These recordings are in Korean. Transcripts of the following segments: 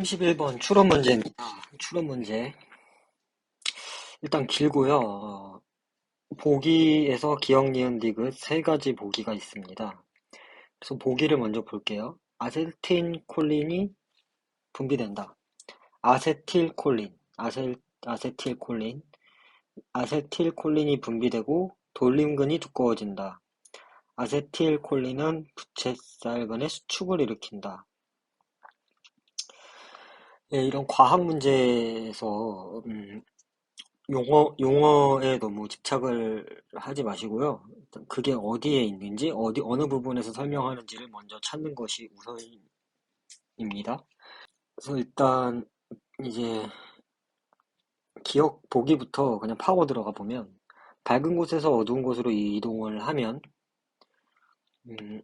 31번 추론 문제입니다. 추론 문제. 일단 길고요. 보기에서 기억, 니은, 디귿 세 가지 보기가 있습니다. 그래서 보기를 먼저 볼게요. 아세틸콜린이 분비된다. 아세틸콜린. 아세틸콜린이 분비되고 돌림근이 두꺼워진다. 아세틸콜린은 부채살근의 수축을 일으킨다. 예, 이런 과학 문제에서 용어에 너무 집착을 하지 마시고요. 일단 그게 어디에 있는지, 어느 부분에서 설명하는지를 먼저 찾는 것이 우선입니다. 그래서 일단 이제 기억 보기부터 그냥 파고 들어가 보면 밝은 곳에서 어두운 곳으로 이동을 하면 음,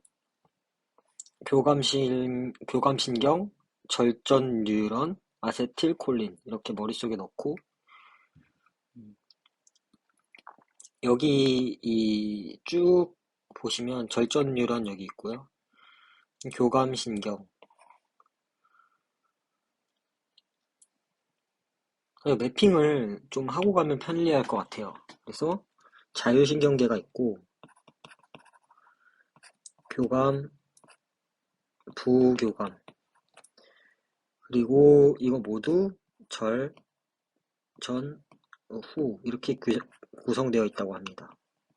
교감신경, 절전 뉴런, 아세틸콜린 이렇게 머릿속에 넣고 음, 여기 이 쭉 보시면 절전 뉴런 여기 있고요. 교감신경. 매핑을 좀 하고 가면 편리할 것 같아요. 그래서 자율신경계가 있고 교감, 부교감 그리고 이거 모두 절, 전, 후 이렇게 구성되어 있다고 합니다.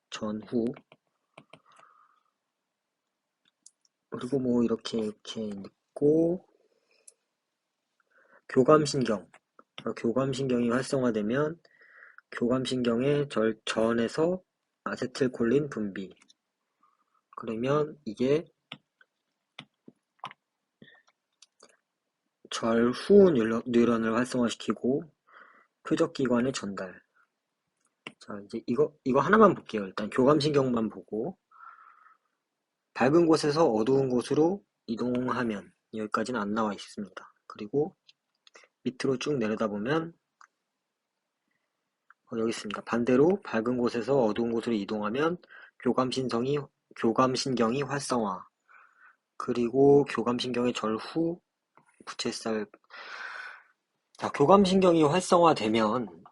전, 후 그리고 뭐 이렇게 있고 교감신경 교감신경이 활성화되면 교감신경의 전에서 아세틸콜린 분비 그러면 이게 절후 뉴런을 활성화시키고 표적기관의 전달. 자, 이제 이거 하나만 볼게요. 일단 교감신경만 보고 밝은 곳에서 어두운 곳으로 이동하면 여기까지는 안 나와 있습니다. 그리고 밑으로 쭉 내려다 보면 여기 있습니다. 반대로 밝은 곳에서 어두운 곳으로 이동하면 교감신경이 활성화. 그리고 교감신경의 절후 부채살. 자, 교감신경이 활성화되면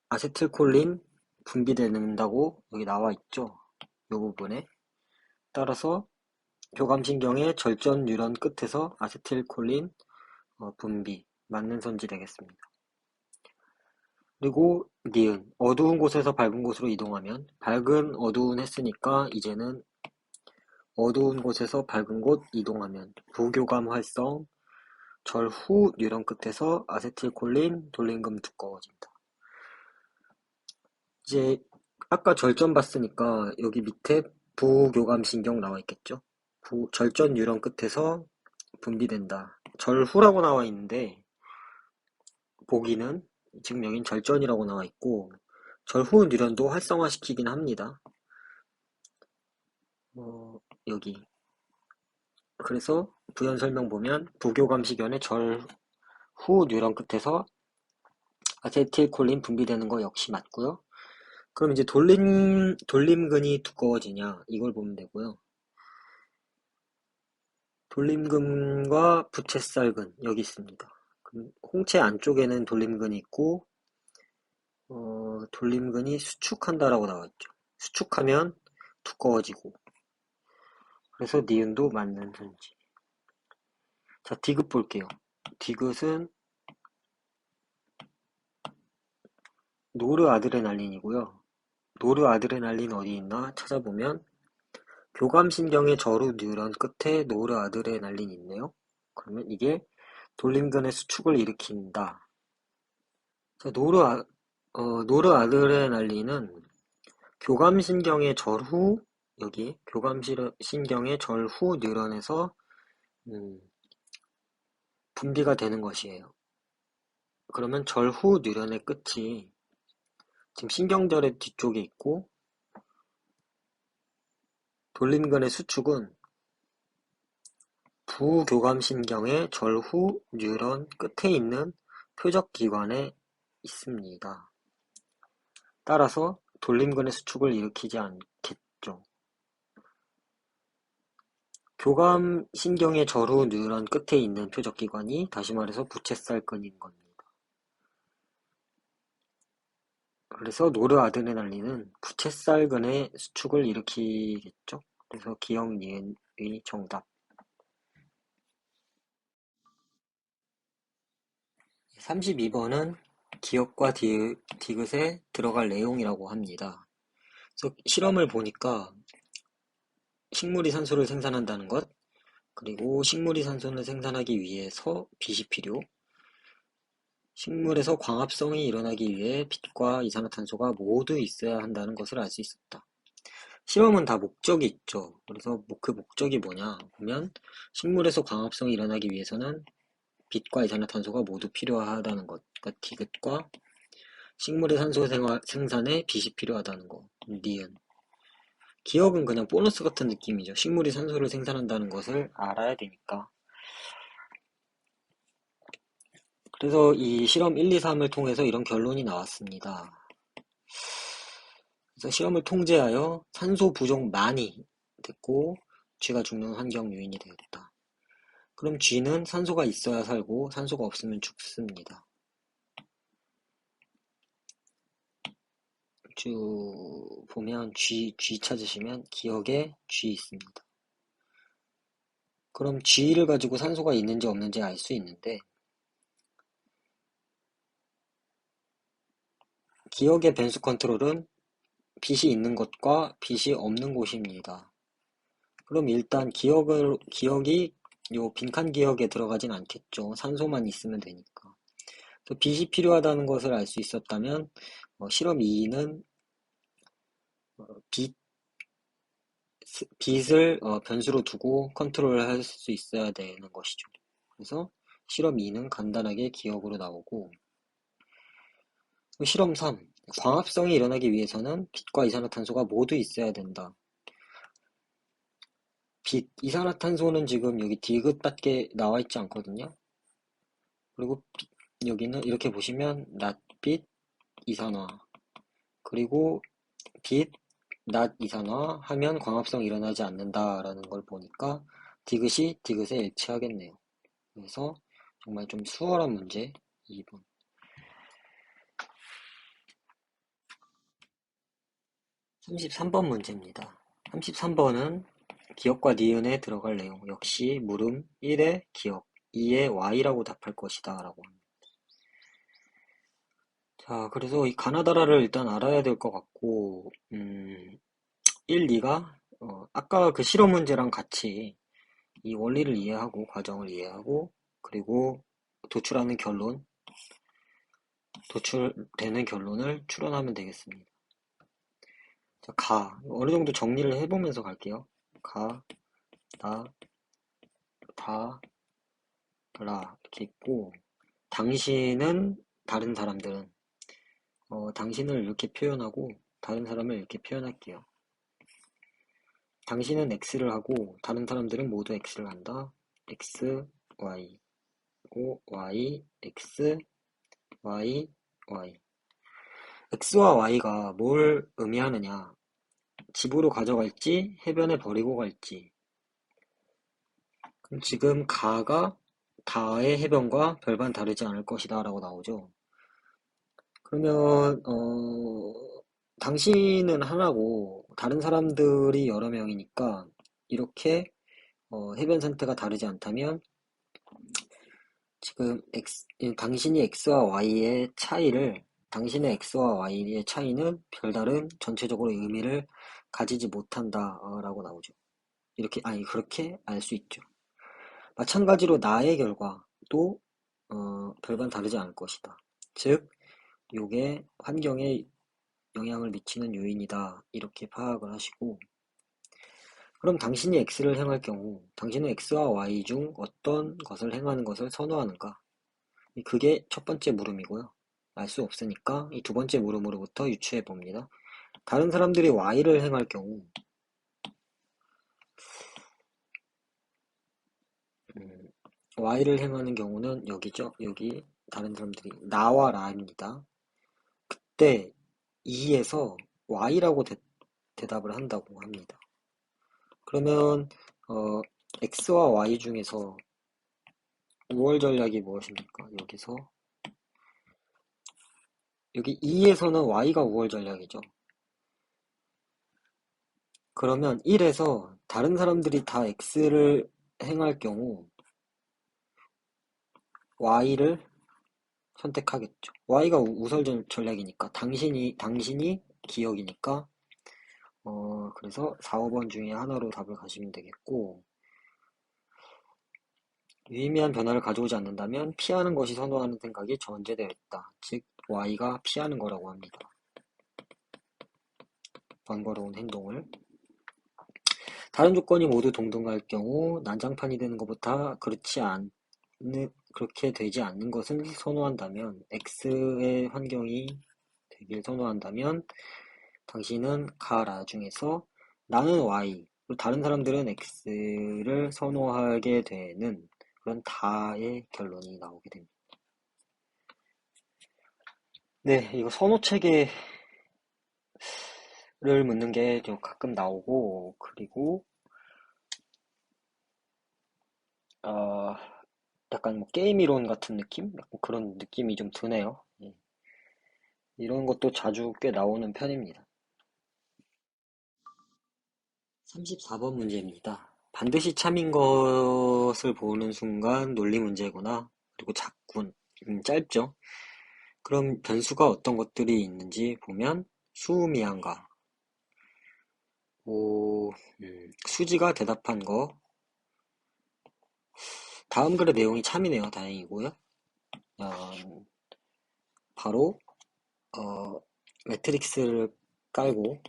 아세틸콜린 분비된다고 여기 나와 있죠. 이 부분에. 따라서 교감신경의 절전 뉴런 끝에서 아세틸콜린 분비, 맞는 선지 되겠습니다. 그리고 니은, 어두운 곳에서 밝은 곳으로 이동하면 밝은, 어두운 했으니까 이제는 어두운 곳에서 밝은 곳 이동하면 부교감 활성, 절후 뉴런 끝에서 아세틸콜린 돌림금 두꺼워진다. 이제 아까 절전 봤으니까 여기 밑에 부교감신경 나와 있겠죠? 절전 뉴런 끝에서 분비된다. 절후라고 나와 있는데 보기는 지금 여긴 절전이라고 나와 있고 절후 뉴런도 활성화시키긴 합니다. 여기 그래서 부연 설명 보면 부교감시견의 절후 뉴런 끝에서 아세틸콜린 분비되는 거 역시 맞고요. 그럼 이제 돌림근이 두꺼워지냐 이걸 보면 되고요. 돌림근과 부채살근 여기 있습니다. 그럼 홍채 안쪽에는 돌림근이 있고 돌림근이 수축한다라고 나와 있죠. 수축하면 두꺼워지고 그래서 니은도 맞는 선지. 자, 디귿 볼게요. 디귿은 노르아드레날린이고요. 노르아드레날린 어디 있나 찾아보면 교감신경의 저루 뉴런 끝에 노르아드레날린이 있네요. 그러면 이게 돌림근의 수축을 일으킨다. 자, 노르아드레날린은 교감신경의 절후 여기 교감신경의 절후 뉴런에서 분비가 되는 것이에요. 그러면 절후 뉴런의 끝이 지금 신경절의 뒤쪽에 있고 돌림근의 수축은 부교감신경의 절후 뉴런 끝에 있는 표적기관에 있습니다. 따라서 돌림근의 수축을 일으키지 않겠죠. 교감신경의 저루 뉴런 끝에 있는 표적기관이 다시 말해서 부채살근인 겁니다. 그래서 노르아드레날린은 부채살근의 수축을 일으키겠죠. 그래서 기억 니은의 정답. 32번은 기억과 디귿에 들어갈 내용이라고 합니다. 그래서 실험을 보니까 식물이 산소를 생산한다는 것, 그리고 식물이 산소를 생산하기 위해서 빛이 필요, 식물에서 광합성이 일어나기 위해 빛과 이산화탄소가 모두 있어야 한다는 것을 알 수 있었다. 실험은 다 목적이 있죠. 그래서 그 목적이 뭐냐 보면 식물에서 광합성이 일어나기 위해서는 빛과 이산화탄소가 모두 필요하다는 것, 그러니까 디귿과 식물의 산소 생산에 빛이 필요하다는 거, 니은. 기억은 그냥 보너스 같은 느낌이죠. 식물이 산소를 생산한다는 것을 알아야 되니까. 그래서 이 실험 1, 2, 3을 통해서 이런 결론이 나왔습니다. 그래서 실험을 통제하여 산소 부족만이 됐고 쥐가 죽는 환경 요인이 되었다. 그럼 쥐는 산소가 있어야 살고 산소가 없으면 죽습니다. 쭉 보면 쥐 찾으시면 기억에 쥐 있습니다. 그럼 쥐를 가지고 산소가 있는지 없는지 알 수 있는데 기억의 변수 컨트롤은 빛이 있는 곳과 빛이 없는 곳입니다. 그럼 일단 기억이 요 빈칸 기억에 들어가진 않겠죠. 산소만 있으면 되니까. 빛이 필요하다는 것을 알 수 있었다면 실험 2는 빛, 빛을 변수로 두고 컨트롤을 할 수 있어야 되는 것이죠. 그래서 실험 2는 간단하게 기억으로 나오고 실험 3. 광합성이 일어나기 위해서는 빛과 이산화탄소가 모두 있어야 된다. 빛, 이산화탄소는 지금 여기 디귿밖에 나와 있지 않거든요. 그리고 여기는 이렇게 보시면 낮빛, 이산화, 그리고 빛, 낮, 이산화 하면 광합성이 일어나지 않는다라는 걸 보니까 디귿이 디귿에 일치하겠네요. 그래서 정말 좀 수월한 문제 2번. 33번 문제입니다. 33번은 기억과 니은에 들어갈 내용 역시 물음 1의 기억, 2의 y라고 답할 것이다 라고 합니다. 자, 그래서 이 가나다라를 일단 알아야 될 것 같고 1, 2가 아까 그 실험 문제랑 같이 이 원리를 이해하고 과정을 이해하고 그리고 도출되는 결론을 추론하면 되겠습니다. 자, 어느 정도 정리를 해보면서 갈게요. 나, 다, 라 이렇게 있고 당신은 다른 사람들은 당신을 이렇게 표현하고 다른 사람을 이렇게 표현할게요. 당신은 X를 하고 다른 사람들은 모두 X를 한다. X, Y, O, Y, X, Y, Y. X와 Y가 뭘 의미하느냐? 집으로 가져갈지, 해변에 버리고 갈지. 그럼 지금 가가 다의 해변과 별반 다르지 않을 것이다 라고 나오죠. 그러면 당신은 하나고 다른 사람들이 여러 명이니까 이렇게 해변 상태가 다르지 않다면 지금 당신이 X와 Y의 차이를 당신의 X와 Y의 차이는 별다른 전체적으로 의미를 가지지 못한다 라고 나오죠. 그렇게 알 수 있죠. 마찬가지로 나의 결과도 별반 다르지 않을 것이다. 즉 요게 환경에 영향을 미치는 요인이다 이렇게 파악을 하시고 그럼 당신이 X를 행할 경우 당신은 X와 Y 중 어떤 것을 행하는 것을 선호하는가? 그게 첫 번째 물음이고요. 알 수 없으니까 이 두 번째 물음으로부터 유추해 봅니다. 다른 사람들이 Y를 행할 경우 Y를 행하는 경우는 여기죠. 여기 다른 사람들이 나와 라입니다. 그때 2에서 Y라고 대답을 한다고 합니다. 그러면 x와 y 중에서 우월 전략이 무엇입니까? 여기서 여기 2에서는 y가 우월 전략이죠. 그러면 1에서 다른 사람들이 다 x를 행할 경우 y를 선택하겠죠. y가 우설 전략이니까 당신이 기억이니까 그래서 4, 5번 중에 하나로 답을 가시면 되겠고, 유의미한 변화를 가져오지 않는다면 피하는 것이 선호하는 생각이 전제되어 있다. 즉 y가 피하는 거라고 합니다. 번거로운 행동을. 다른 조건이 모두 동등할 경우 난장판이 되는 것보다 그렇게 되지 않는 것을 선호한다면, x의 환경이 되길 선호한다면 당신은 가라 중에서 나는 y, 그리고 다른 사람들은 x를 선호하게 되는 그런 다의 결론이 나오게 됩니다. 네, 이거 선호 체계를 묻는 게 좀 가끔 나오고, 그리고 어, 약간 뭐 게임 이론 같은 느낌? 약간 그런 느낌이 좀 드네요. 예. 이런 것도 자주 꽤 나오는 편입니다. 34번 문제입니다. 반드시 참인 것을 보는 순간 논리 문제구나. 그리고 작군. 짧죠? 그럼 변수가 어떤 것들이 있는지 보면 수미양가. 수지가 대답한 거. 다음 글의 내용이 참이네요. 다행이고요. 어, 바로 어, 매트릭스를 깔고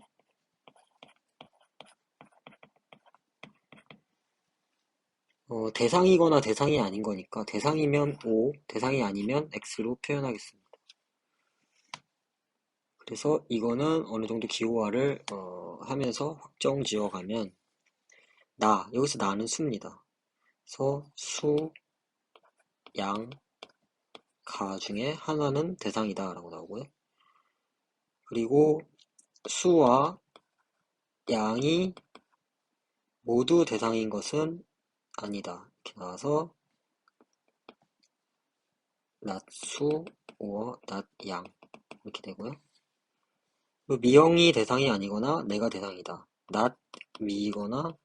대상이거나 대상이 아닌 거니까 대상이면 O, 대상이 아니면 X로 표현하겠습니다. 그래서 이거는 어느 정도 기호화를 하면서 확정 지어가면 여기서 나는 수입니다. 그래서 수, 양, 가 중에 하나는 대상이다 라고 나오고요. 그리고 수와 양이 모두 대상인 것은 아니다. 이렇게 나와서 낮수, 오어, 낮양 이렇게 되고요. 미영이 대상이 아니거나 내가 대상이다. 낮, 미이거나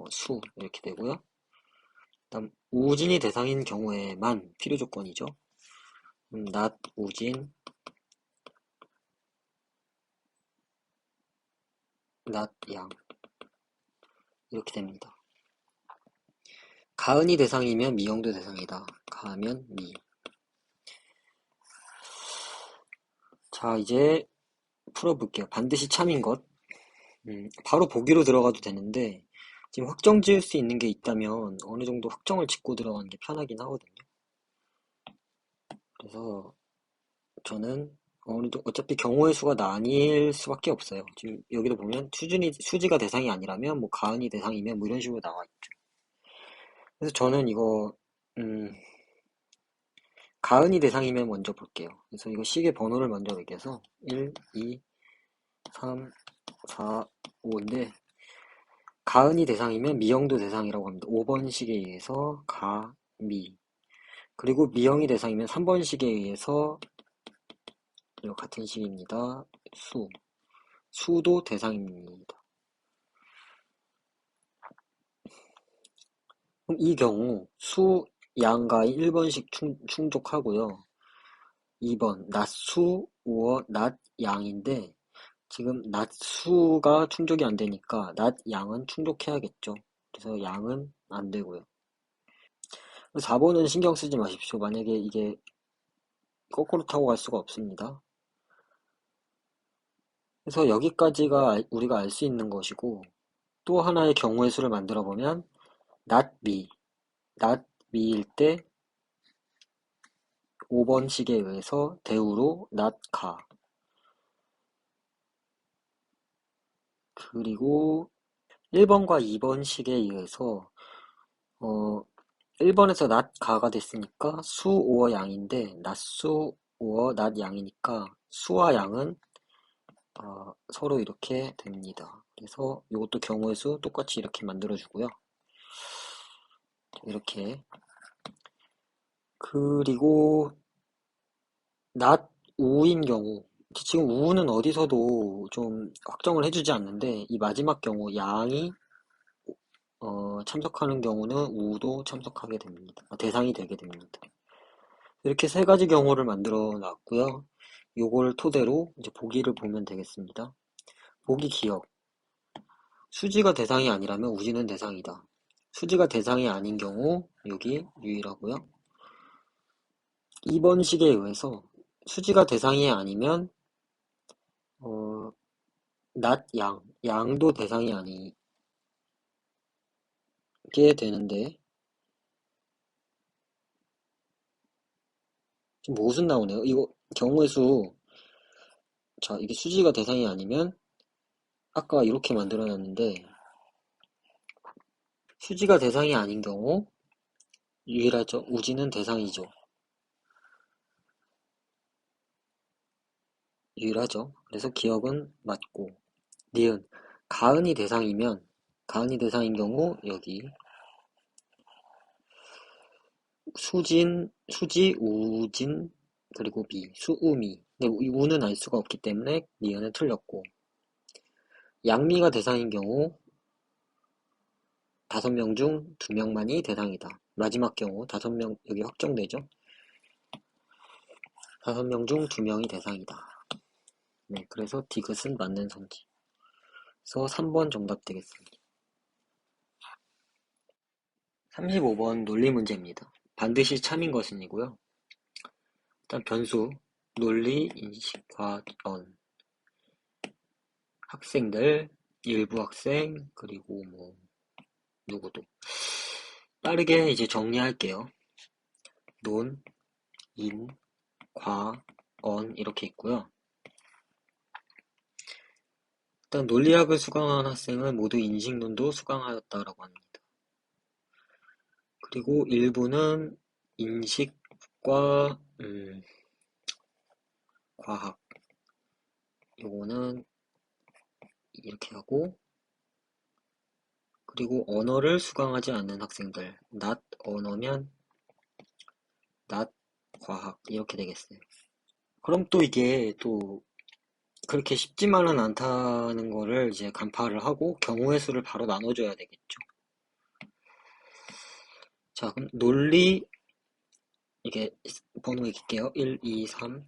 수 이렇게 되고요. 다음 우진이 대상인 경우에만 필요 조건이죠. 낮, 우진, 낮, 양 이렇게 됩니다. 가은이 대상이면 미영도 대상이다. 가면 미. 자, 이제 풀어볼게요. 반드시 참인 것. 바로 보기로 들어가도 되는데, 지금 확정 지을 수 있는 게 있다면 어느 정도 확정을 짓고 들어가는 게 편하긴 하거든요. 그래서 저는 어차피 경우의 수가 나뉠 수밖에 없어요. 지금 여기도 보면 수지가 대상이 아니라면 뭐 가은이 대상이면 뭐 이런 식으로 나와 있죠. 그래서 저는 이거 가은이 대상이면 먼저 볼게요. 그래서 이거 시계 번호를 먼저 매겨서 1, 2, 3, 4, 5인데 가은이 대상이면 미영도 대상이라고 합니다. 5번 식에 의해서 가, 미. 그리고 미영이 대상이면 3번 식에 의해서 이거 같은 식입니다. 수. 수도 대상입니다. 그럼 이 경우 수, 양과 1번씩 충족하고요. 2번 낮수, 우어, 낮, 양인데 지금 낮수가 충족이 안 되니까 낮, 양은 충족해야겠죠. 그래서 양은 안 되고요. 4번은 신경 쓰지 마십시오. 만약에 이게 거꾸로 타고 갈 수가 없습니다. 그래서 여기까지가 우리가 알 수 있는 것이고 또 하나의 경우의 수를 만들어 보면 not me, not me일 때 5번식에 의해서 대우로 not 가 그리고 1번과 2번식에 의해서 어 1번에서 not 가가 됐으니까 수, 오어, 양인데 not 수, 오어, not 양이니까 수와 양은 서로 이렇게 됩니다. 그래서 이것도 경우의 수 똑같이 이렇게 만들어주고요. 이렇게. 그리고 낮, 우인 경우, 지금 우는 어디서도 좀 확정을 해주지 않는데, 이 마지막 경우, 양이 참석하는 경우는 우도 참석하게 됩니다. 대상이 되게 됩니다. 이렇게 세 가지 경우를 만들어 놨고요. 요걸 토대로 이제 보기를 보면 되겠습니다. 보기 기억. 수지가 대상이 아니라면 우지는 대상이다. 수지가 대상이 아닌 경우 여기 유의라고요. 2번 식에 의해서 수지가 대상이 아니면 낮, 양도 대상이 아니게 되는데 지금 무슨 나오네요. 이거 경우의 수. 자, 이게 수지가 대상이 아니면 아까 이렇게 만들어 놨는데 수지가 대상이 아닌 경우 유일하죠. 우지는 대상이죠. 유일하죠. 그래서 기억은 맞고. 니은. 가은이 대상이면 가은이 대상인 경우 여기 수지, 우진, 그리고 미, 수우미. 근데 이 우는 알 수가 없기 때문에 니은은 틀렸고. 양미가 대상인 경우 5명 중 2명만이 대상이다. 마지막 경우 5명 여기 확정되죠? 5명 중 2명이 대상이다. 네, 그래서 디귿은 맞는 성지. 그래서 3번 정답 되겠습니다. 35번 논리 문제입니다. 반드시 참인 것은이고요. 일단 변수, 논리, 인식, 과언, 학생들, 일부 학생, 그리고 뭐 누구도. 빠르게 이제 정리할게요. 논, 인, 과, 언 이렇게 있고요. 일단 논리학을 수강한 학생은 모두 인식론도 수강하였다라고 합니다. 그리고 일부는 인식과 과학 요거는 이렇게 하고 그리고 언어를 수강하지 않는 학생들 낮 언어면 낮 과학 이렇게 되겠어요. 그럼 또 이게 또 그렇게 쉽지만은 않다는 거를 이제 간파를 하고 경우의 수를 바로 나눠줘야 되겠죠. 자, 그럼 논리 이게 번호 읽을게요. 1, 2, 3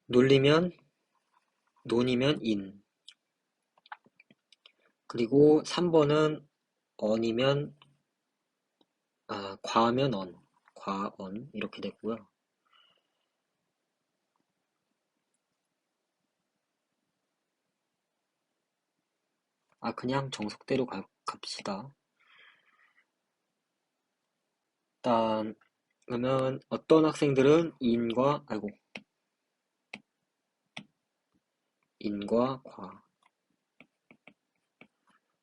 논리면 논이면 인 그리고 3번은 언이면 과면 언 과언 이렇게 됐고요. 그냥 정석대로 갑시다. 일단 그러면 어떤 학생들은 인과 과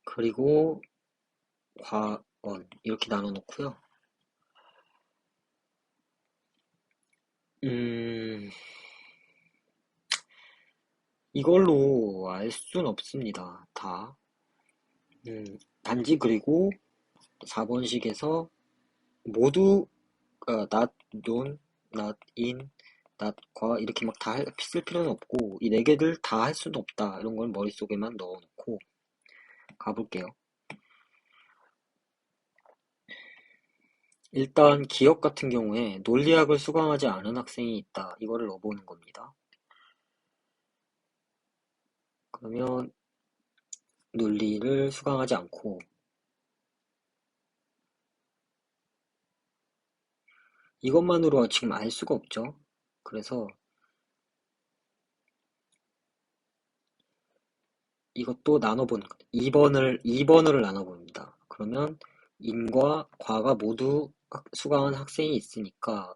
그리고 과언 이렇게 나눠 놓고요. 이걸로 알 순 없습니다. 다. 단지 그리고 4번식에서 모두 not, don't, not in, not 과 이렇게 막 다 쓸 필요는 없고 이 네 개를 다 할 수는 없다. 이런 걸 머릿속에만 넣어놓고 가볼게요. 일단 기억 같은 경우에 논리학을 수강하지 않은 학생이 있다. 이거를 넣어보는 겁니다. 그러면 논리를 수강하지 않고 이것만으로 지금 알 수가 없죠. 그래서 이것도 나눠보는 거예요. 2번을 나눠봅니다. 그러면 인과 과가 모두 수강한 학생이 있으니까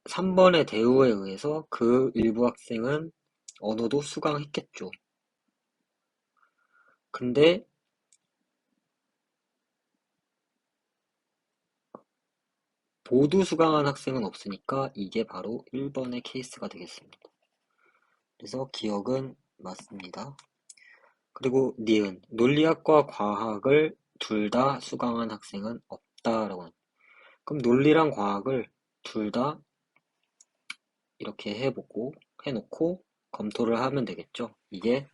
3번의 대우에 의해서 그 일부 학생은 언어도 수강했겠죠. 근데 모두 수강한 학생은 없으니까 이게 바로 1번의 케이스가 되겠습니다. 그래서 기억은 맞습니다. 그리고 니은, 논리학과 과학을 둘 다 수강한 학생은 없다라고 합니다. 그럼 논리랑 과학을 둘 다 이렇게 해놓고 검토를 하면 되겠죠. 이게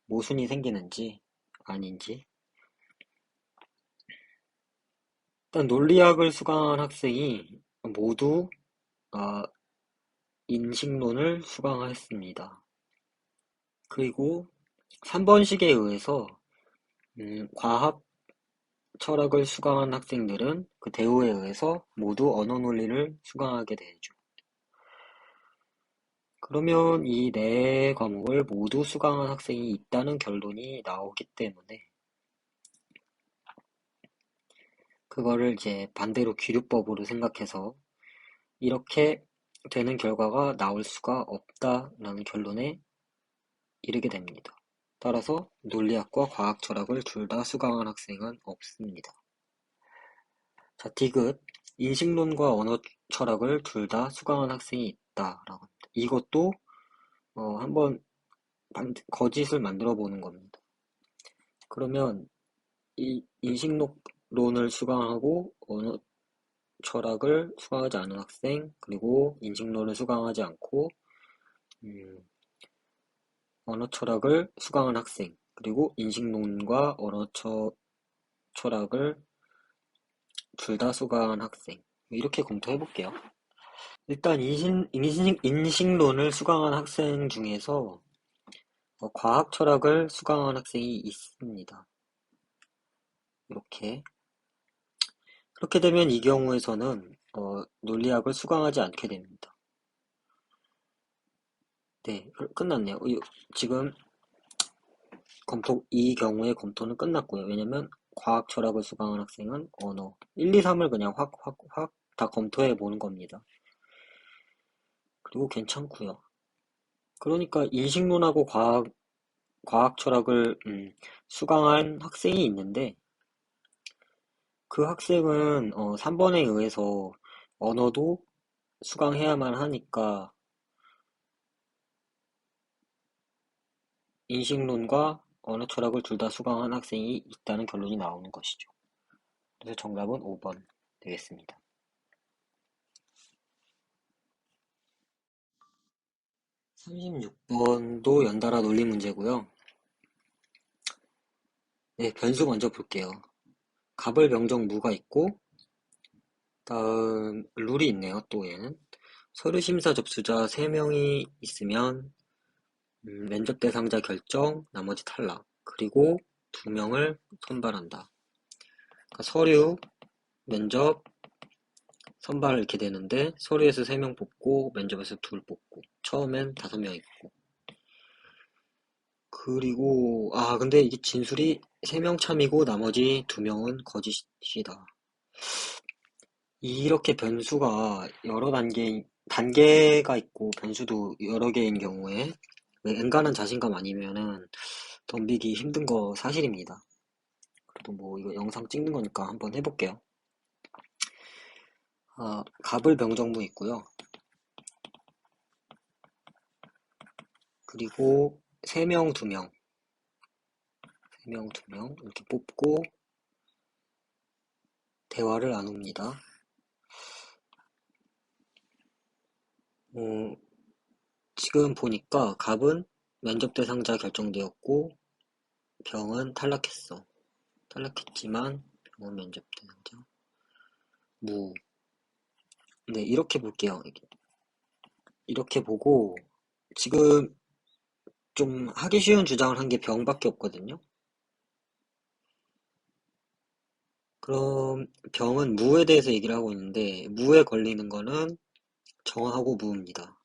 모순이 생기는지 아닌지. 일단 논리학을 수강한 학생이 모두 아, 인식론을 수강했습니다. 그리고 3번식에 의해서 과학 철학을 수강한 학생들은 그 대우에 의해서 모두 언어 논리를 수강하게 되죠. 그러면 이 네 과목을 모두 수강한 학생이 있다는 결론이 나오기 때문에 그거를 이제 반대로 귀류법으로 생각해서 이렇게 되는 결과가 나올 수가 없다라는 결론에 이르게 됩니다. 따라서 논리학과 과학 철학을 둘 다 수강한 학생은 없습니다. 자, 디귿. 인식론과 언어 철학을 둘 다 수강한 학생이 있다라고 합니다. 이것도 한번 거짓을 만들어 보는 겁니다. 그러면 이 인식론을 수강하고 언어 철학을 수강하지 않은 학생, 그리고 인식론을 수강하지 않고 언어 철학을 수강한 학생, 그리고 인식론과 언어 철학을 둘 다 수강한 학생. 이렇게 검토해 볼게요. 일단 인식론을 수강한 학생 중에서 과학 철학을 수강한 학생이 있습니다. 이렇게. 그렇게 되면 이 경우에서는 논리학을 수강하지 않게 됩니다. 네, 끝났네요. 지금 이 경우의 검토는 끝났고요. 왜냐면 과학 철학을 수강한 학생은 언어 1, 2, 3을 그냥 확 다 검토해 보는 겁니다. 그리고 괜찮고요. 그러니까 인식론하고 과학 철학을 수강한 학생이 있는데 그 학생은 3번에 의해서 언어도 수강해야만 하니까 인식론과 언어 철학을 둘 다 수강한 학생이 있다는 결론이 나오는 것이죠. 그래서 정답은 5번 되겠습니다. 36번도 연달아 논리 문제고요. 네, 변수 먼저 볼게요. 갑을 병정 무가 있고 다음 룰이 있네요. 또 얘는 서류 심사 접수자 3명이 있으면 면접 대상자 결정, 나머지 탈락. 그리고 2명을 선발한다. 그러니까 서류, 면접, 선발 이렇게 되는데 서류에서 3명 뽑고 면접에서 2 뽑고 처음엔 5명 있고 그리고 근데 이게 진술이 3명 참이고 나머지 2명은 거짓이다. 이렇게 변수가 여러 단계가 있고 변수도 여러 개인 경우에 엔간한 자신감 아니면은 덤비기 힘든 거 사실입니다. 그래도 뭐 이거 영상 찍는 거니까 한번 해볼게요. 갑을 병정무 있고요. 그리고 3명, 2명 이렇게 뽑고 대화를 나눕니다. 지금 보니까 갑은 면접 대상자 결정되었고 병은 탈락했지만 병은 면접 대상자 무. 네, 이렇게 볼게요. 이렇게 보고 지금 좀 하기 쉬운 주장을 한 게 병밖에 없거든요. 그럼 병은 무에 대해서 얘기를 하고 있는데 무에 걸리는 거는 정하고 무입니다.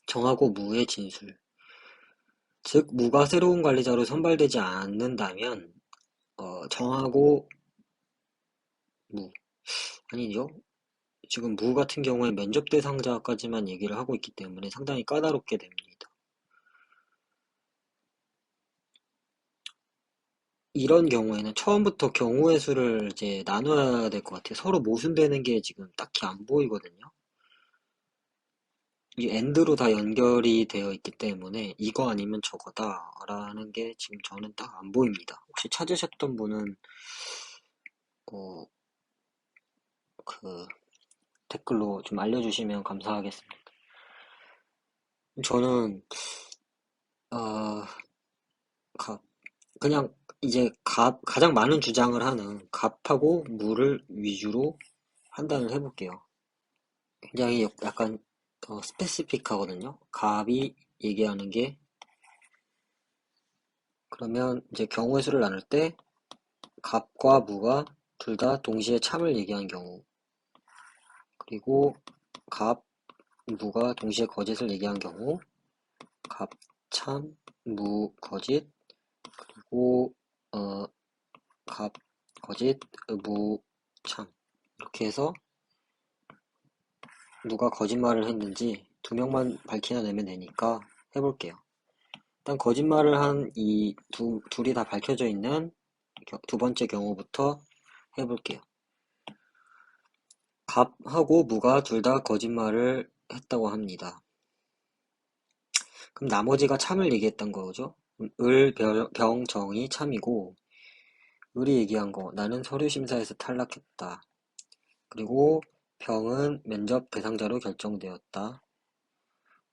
정하고 무의 진술. 즉 무가 새로운 관리자로 선발되지 않는다면 정하고 무 아니죠. 지금 무 같은 경우에 면접 대상자까지만 얘기를 하고 있기 때문에 상당히 까다롭게 됩니다. 이런 경우에는 처음부터 경우의 수를 이제 나눠야 될 것 같아요. 서로 모순되는 게 지금 딱히 안 보이거든요. 이 AND로 다 연결이 되어 있기 때문에 이거 아니면 저거다 라는 게 지금 저는 딱 안 보입니다. 혹시 찾으셨던 분은 어, 그 댓글로 좀 알려주시면 감사하겠습니다. 저는 어, 가- 그냥 이제 가장 많은 주장을 하는 갑하고 무를 위주로 판단을 해볼게요. 굉장히 약간 스페시픽하거든요. 갑이 얘기하는 게 그러면 이제 경우의 수를 나눌 때 갑과 무가 둘 다 동시에 참을 얘기한 경우 그리고 갑, 무가 동시에 거짓을 얘기한 경우 갑, 참, 무, 거짓 그리고 어, 갑, 거짓, 무, 참 이렇게 해서 누가 거짓말을 했는지 두 명만 밝혀내면 되니까 해볼게요. 일단 거짓말을 한 이 둘이 다 밝혀져 있는 두 번째 경우부터 해볼게요. 갑하고 무가 둘 다 거짓말을 했다고 합니다. 그럼 나머지가 참을 얘기했던 거죠. 을, 병, 정이 참이고 을이 얘기한 거 나는 서류 심사에서 탈락했다. 그리고 병은 면접 대상자로 결정되었다.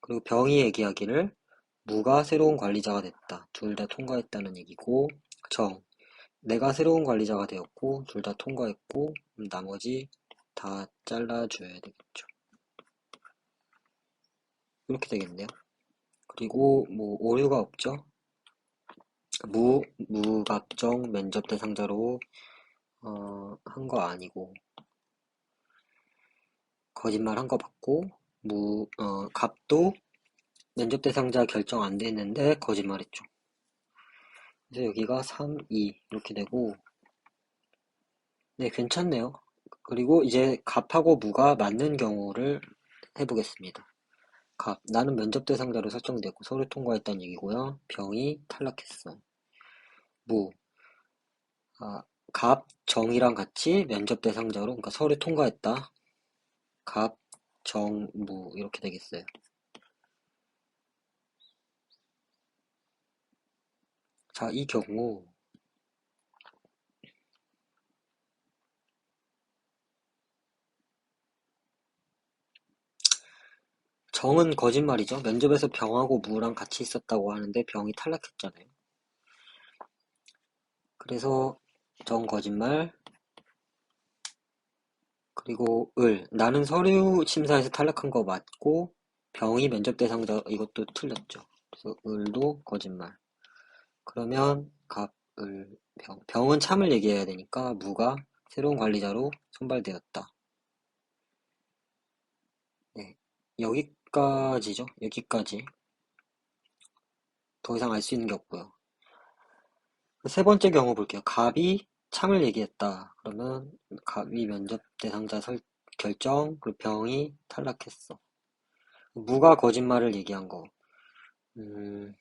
그리고 병이 얘기하기를 무가 새로운 관리자가 됐다. 둘 다 통과했다는 얘기고 정, 내가 새로운 관리자가 되었고 둘 다 통과했고 나머지 다 잘라줘야 되겠죠. 이렇게 되겠네요. 그리고 뭐 오류가 없죠. 무갑정 면접 대상자로 한 거 아니고 거짓말 한 거 맞고 갑도 면접 대상자 결정 안 됐는데 거짓말했죠. 그래서 여기가 3, 2 이렇게 되고 네 괜찮네요. 그리고 이제 갑하고 무가 맞는 경우를 해보겠습니다. 갑, 나는 면접 대상자로 설정되고 서류 통과했다는 얘기고요. 병이 탈락했어. 무, 아, 갑, 정이랑 같이 면접 대상자로, 그러니까 서류 통과했다. 갑, 정, 무 이렇게 되겠어요. 자, 이 경우 정은 거짓말이죠. 면접에서 병하고 무랑 같이 있었다고 하는데 병이 탈락했잖아요. 그래서 정 거짓말, 그리고 나는 서류 심사에서 탈락한 거 맞고 병이 면접 대상자 이것도 틀렸죠. 그래서 을도 거짓말. 그러면 갑, 병. 병은 참을 얘기해야 되니까 무가 새로운 관리자로 선발되었다. 네, 여기까지죠. 여기까지. 더 이상 알 수 있는 게 없고요. 세 번째 경우 볼게요. 갑이 참을 얘기했다. 그러면 갑이 면접 대상자 결정, 그리고 병이 탈락했어. 무가 거짓말을 얘기한 거. 음,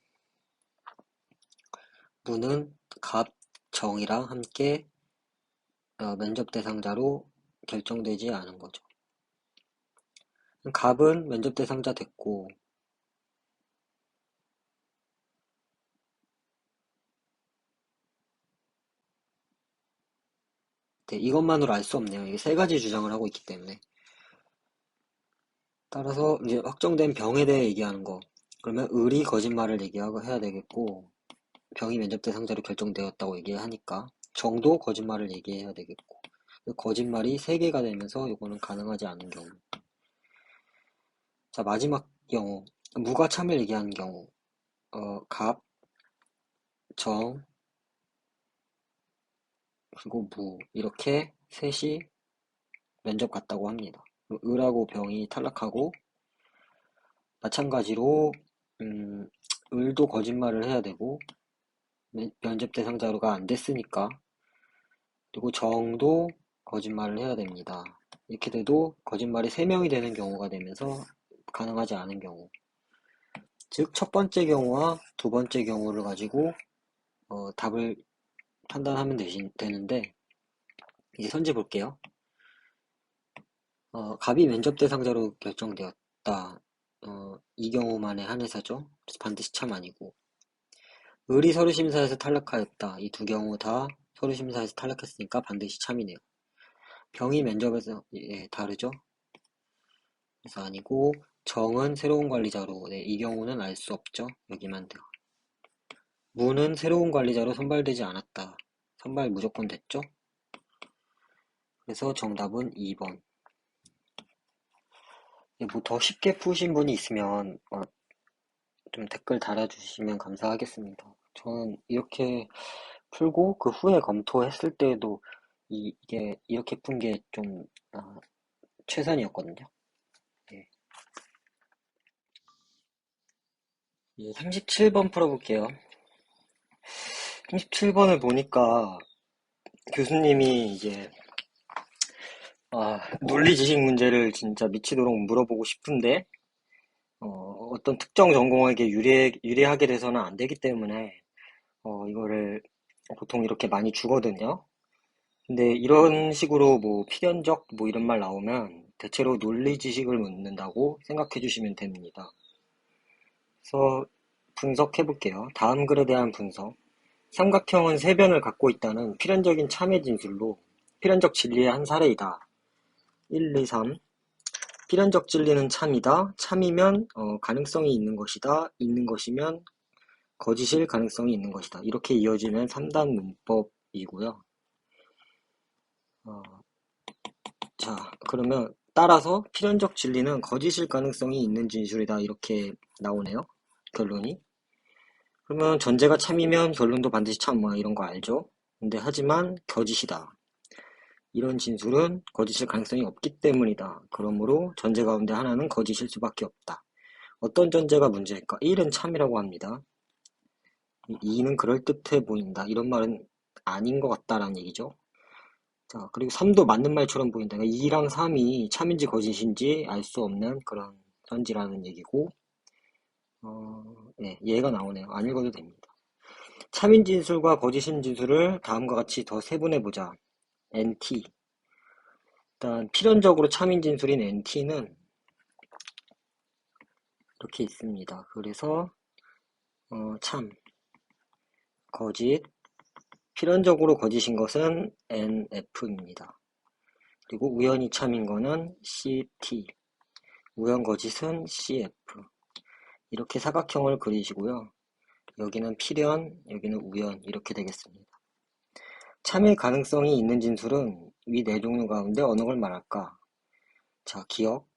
무는 갑, 정이랑 함께 면접 대상자로 결정되지 않은 거죠. 갑은 면접 대상자 됐고, 네, 이것만으로 알 수 없네요. 이게 세 가지 주장을 하고 있기 때문에. 따라서 이제 확정된 병에 대해 얘기하는 거. 그러면 을이 거짓말을 얘기하고 해야 되겠고, 병이 면접 대상자로 결정되었다고 얘기하니까 정도 거짓말을 얘기해야 되겠고, 거짓말이 세 개가 되면서 이거는 가능하지 않은 경우. 자, 마지막 경우. 무가 참을 얘기하는 경우. 갑, 정, 그리고 무. 이렇게 셋이 면접 갔다고 합니다. 을하고 병이 탈락하고, 마찬가지로, 음, 을도 거짓말을 해야 되고, 면접 대상자가 안 됐으니까, 그리고 정도 거짓말을 해야 됩니다. 이렇게 돼도 거짓말이 3명이 되는 경우가 되면서 가능하지 않은 경우. 즉, 첫 번째 경우와 두 번째 경우를 가지고 답을 판단하면 되는데, 이제 선지 볼게요. 갑이 면접 대상자로 결정되었다. 이 경우만에 한해서죠. 그래서 반드시 참 아니고. 을이 서류심사에서 탈락하였다. 이 두 경우 다 서류심사에서 탈락했으니까 반드시 참이네요. 병이 면접에서 다르죠. 그래서 아니고 정은 새로운 관리자로 이 경우는 알 수 없죠. 여기만 돼. 무는 새로운 관리자로 선발되지 않았다. 선발 무조건 됐죠. 그래서 정답은 2번. 뭐 더 쉽게 푸신 분이 있으면 좀 댓글 달아주시면 감사하겠습니다. 저는 이렇게 풀고 그 후에 검토했을 때에도 이게 이렇게 푼 게 좀 최선이었거든요. 예. 37번 풀어볼게요. 37번을 보니까 교수님이 이제 논리지식 문제를 진짜 미치도록 물어보고 싶은데 어떤 특정 전공에게 유리하게 돼서는 안 되기 때문에 이거를 보통 이렇게 많이 주거든요. 근데 이런 식으로 뭐 필연적 뭐 이런 말 나오면 대체로 논리 지식을 묻는다고 생각해 주시면 됩니다. 그래서 분석해 볼게요. 다음 글에 대한 분석. 삼각형은 세 변을 갖고 있다는 필연적인 참의 진술로 필연적 진리의 한 사례이다. 1, 2, 3. 필연적 진리는 참이다. 참이면 가능성이 있는 것이다. 있는 것이면 거짓일 가능성이 있는 것이다. 이렇게 이어지는 3단 문법이고요. 자, 그러면 따라서 필연적 진리는 거짓일 가능성이 있는 진술이다. 이렇게 나오네요. 결론이. 그러면 전제가 참이면 결론도 반드시 참, 뭐 이런 거 알죠? 근데 하지만 거짓이다. 이런 진술은 거짓일 가능성이 없기 때문이다. 그러므로 전제 가운데 하나는 거짓일 수밖에 없다. 어떤 전제가 문제일까? 1은 참이라고 합니다. 2는 그럴듯해 보인다. 이런 말은 아닌 것 같다라는 얘기죠. 자, 그리고 3도 맞는 말처럼 보인다. 그러니까 2랑 3이 참인지 거짓인지 알 수 없는 그런 선지라는 얘기고, 네, 얘가 나오네요. 안 읽어도 됩니다. 참인 진술과 거짓인 진술을 다음과 같이 더 세분해보자. NT. 일단 필연적으로 참인 진술인 NT는 이렇게 있습니다. 그래서 참, 거짓, 필연적으로 거짓인 것은 NF입니다. 그리고 우연히 참인 거는 CT, 우연 거짓은 CF. 이렇게 사각형을 그리시고요. 여기는 필연, 여기는 우연 이렇게 되겠습니다. 참일 가능성이 있는 진술은 위 네 종류 가운데 어느 걸 말할까? 자, 기억.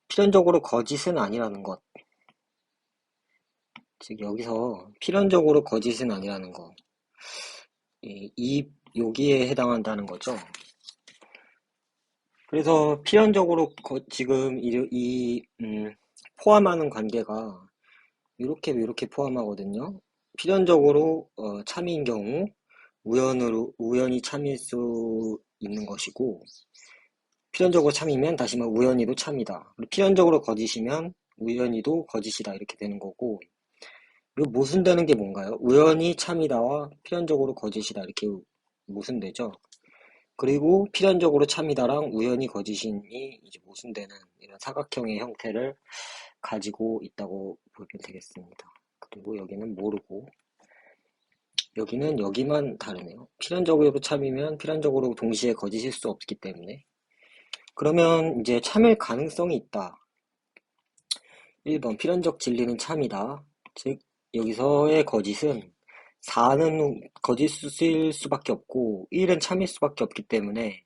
필연적으로 거짓은 아니라는 것. 즉 여기서 필연적으로 거짓은 아니라는 것. 여기에 해당한다는 거죠. 그래서 필연적으로 지금 포함하는 관계가 이렇게 포함하거든요. 필연적으로 참인 경우 우연히 참일 수 있는 것이고 필연적으로 참이면 다시 말해 우연히도 참이다. 필연적으로 거짓이면 우연히도 거짓이다 이렇게 되는 거고 이거 모순되는 게 뭔가요? 우연히 참이다와 필연적으로 거짓이다 이렇게 모순되죠. 그리고 필연적으로 참이다랑 우연히 거짓인이 이제 모순되는 이런 사각형의 형태를 가지고 있다고 보면 되겠습니다. 그리고 여기는 모르고 여기는 여기만 다르네요. 필연적으로 참이면 필연적으로 동시에 거짓일 수 없기 때문에 그러면 이제 참일 가능성이 있다. 1번 필연적 진리는 참이다. 즉 여기서의 거짓은 4는 거짓일 수밖에 없고 1은 참일 수밖에 없기 때문에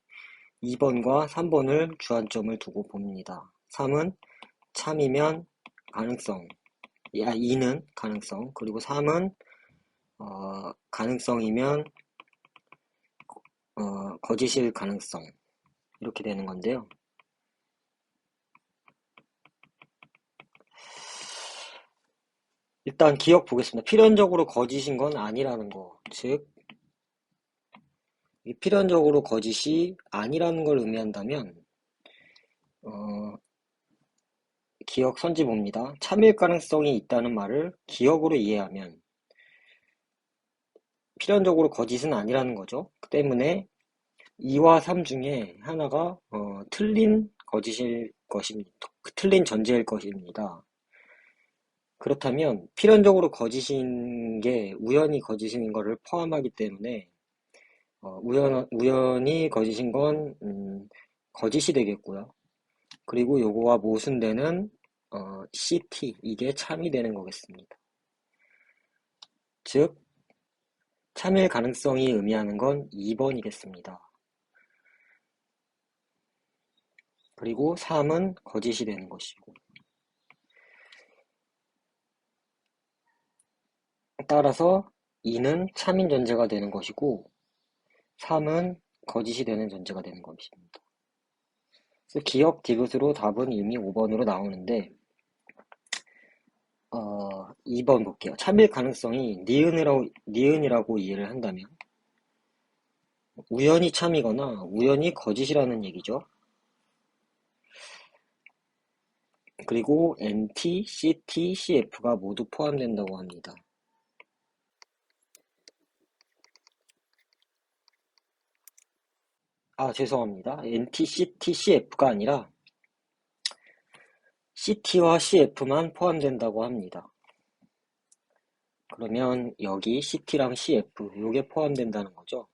2번과 3번을 주안점을 두고 봅니다. 3은 참이면 가능성, 2는 가능성, 그리고 3은 가능성이면 거짓일 가능성 이렇게 되는 건데요. 일단 기억 보겠습니다. 필연적으로 거짓인 건 아니라는 거. 즉 필연적으로 거짓이 아니라는 걸 의미한다면 기억 선지 봅니다. 참일 가능성이 있다는 말을 기억으로 이해하면 필연적으로 거짓은 아니라는 거죠. 그 때문에 2와 3 중에 하나가 틀린 거짓일 것입니다. 틀린 전제일 것입니다. 그렇다면 필연적으로 거짓인 게 우연히 거짓인 거를 포함하기 때문에 우연히 거짓인 건 거짓이 되겠고요. 그리고 요거와 모순되는 CT 이게 참이 되는 거겠습니다. 즉 참일 가능성이 의미하는 건 2번이겠습니다. 그리고 3은 거짓이 되는 것이고 따라서 2는 참인 전제가 되는 것이고 3은 거짓이 되는 전제가 되는 것입니다. 그래서 기억 디귿으로 답은 이미 5번으로 나오는데 2번 볼게요. 참일 가능성이 니은이라고 이해를 한다면 우연히 참이거나 우연히 거짓이라는 얘기죠. 그리고 NT, CT, CF가 모두 포함된다고 합니다. 죄송합니다. NT, CT, CF가 아니라 CT와 CF만 포함된다고 합니다. 그러면 여기 CT랑 CF 요게 포함된다는 거죠.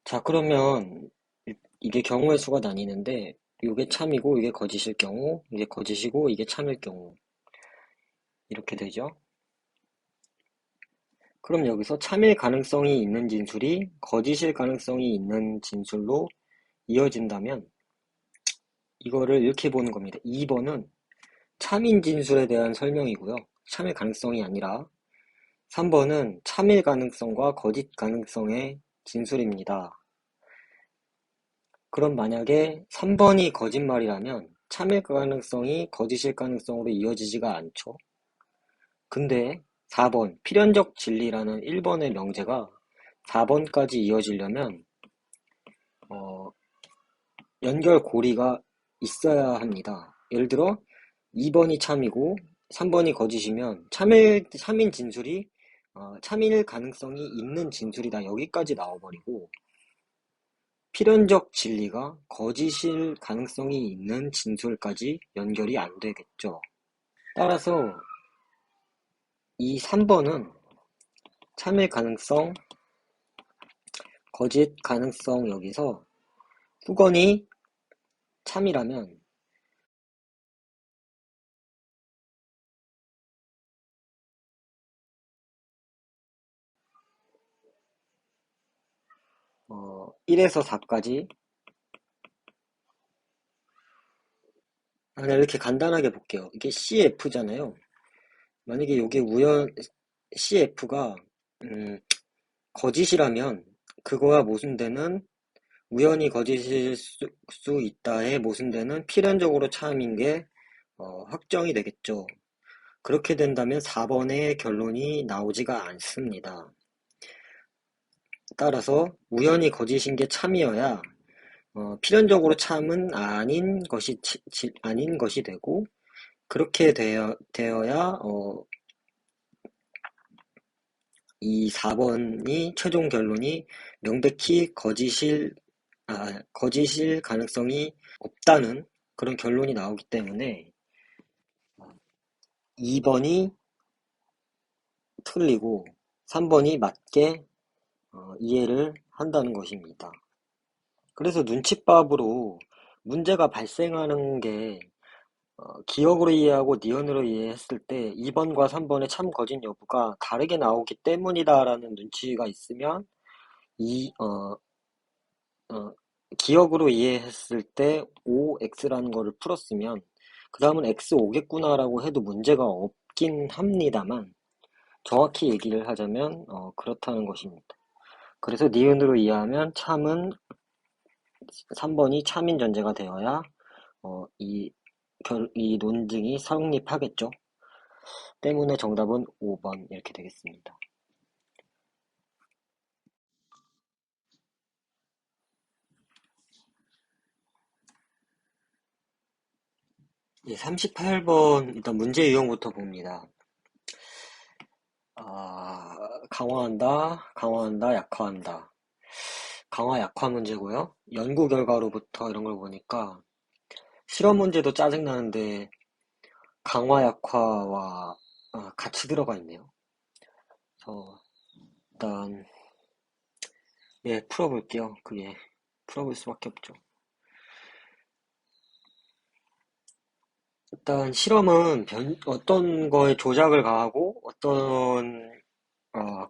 자, 그러면 이게 경우의 수가 나뉘는데 이게 참이고 이게 거짓일 경우, 이게 거짓이고 이게 참일 경우 이렇게 되죠. 그럼 여기서 참일 가능성이 있는 진술이 거짓일 가능성이 있는 진술로 이어진다면 이거를 이렇게 보는 겁니다. 2번은 참인 진술에 대한 설명이고요. 참일 가능성이 아니라 3번은 참일 가능성과 거짓 가능성의 진술입니다. 그럼 만약에 3번이 거짓말이라면 참일 가능성이 거짓일 가능성으로 이어지지가 않죠. 근데 4번 필연적 진리라는 1번의 명제가 4번까지 이어지려면 연결고리가 있어야 합니다. 예를 들어 2번이 참이고 3번이 거짓이면 참인 진술이 참일 가능성이 있는 진술이다. 여기까지 나와버리고 필연적 진리가 거짓일 가능성이 있는 진술까지 연결이 안 되겠죠. 따라서 이 3번은 참일 가능성, 거짓 가능성 여기서 후건이 참이라면 어, 1에서 4까지 그냥 이렇게 간단하게 볼게요. 이게 CF잖아요. 만약에 이게 CF가 거짓이라면 그거와 모순되는 우연히 거짓일 수 있다에 모순되는 필연적으로 참인 게 확정이 되겠죠. 그렇게 된다면 4번의 결론이 나오지가 않습니다. 따라서 우연히 거짓인 게 참이어야 필연적으로 참은 아닌 것이 되고 그렇게 되어야 이 4번이 최종 결론이 명백히 거짓일 가능성이 없다는 그런 결론이 나오기 때문에 2번이 틀리고 3번이 맞게 이해를 한다는 것입니다. 그래서 눈칫밥으로 문제가 발생하는 게 기억으로 이해하고 니은으로 이해했을 때 2번과 3번의 참 거짓 여부가 다르게 나오기 때문이다라는 눈치가 있으면 이 기억으로 이해했을 때 5x라는 거를 풀었으면 그 다음은 x 5겠구나라고 해도 문제가 없긴 합니다만 정확히 얘기를 하자면 그렇다는 것입니다. 그래서 니은으로 이해하면 참은 3번이 참인 전제가 되어야 이 논증이 성립하겠죠. 때문에 정답은 5번 이렇게 되겠습니다. 예, 38번 일단 문제 유형부터 봅니다. 강화한다, 약화한다. 강화, 약화 문제고요. 연구 결과로부터 이런 걸 보니까 실험 문제도 짜증나는데 강화 약화와 같이 들어가 있네요. 그래서 일단 풀어볼게요. 그게 풀어볼 수밖에 없죠. 일단 실험은 어떤 거에 조작을 가하고 어떤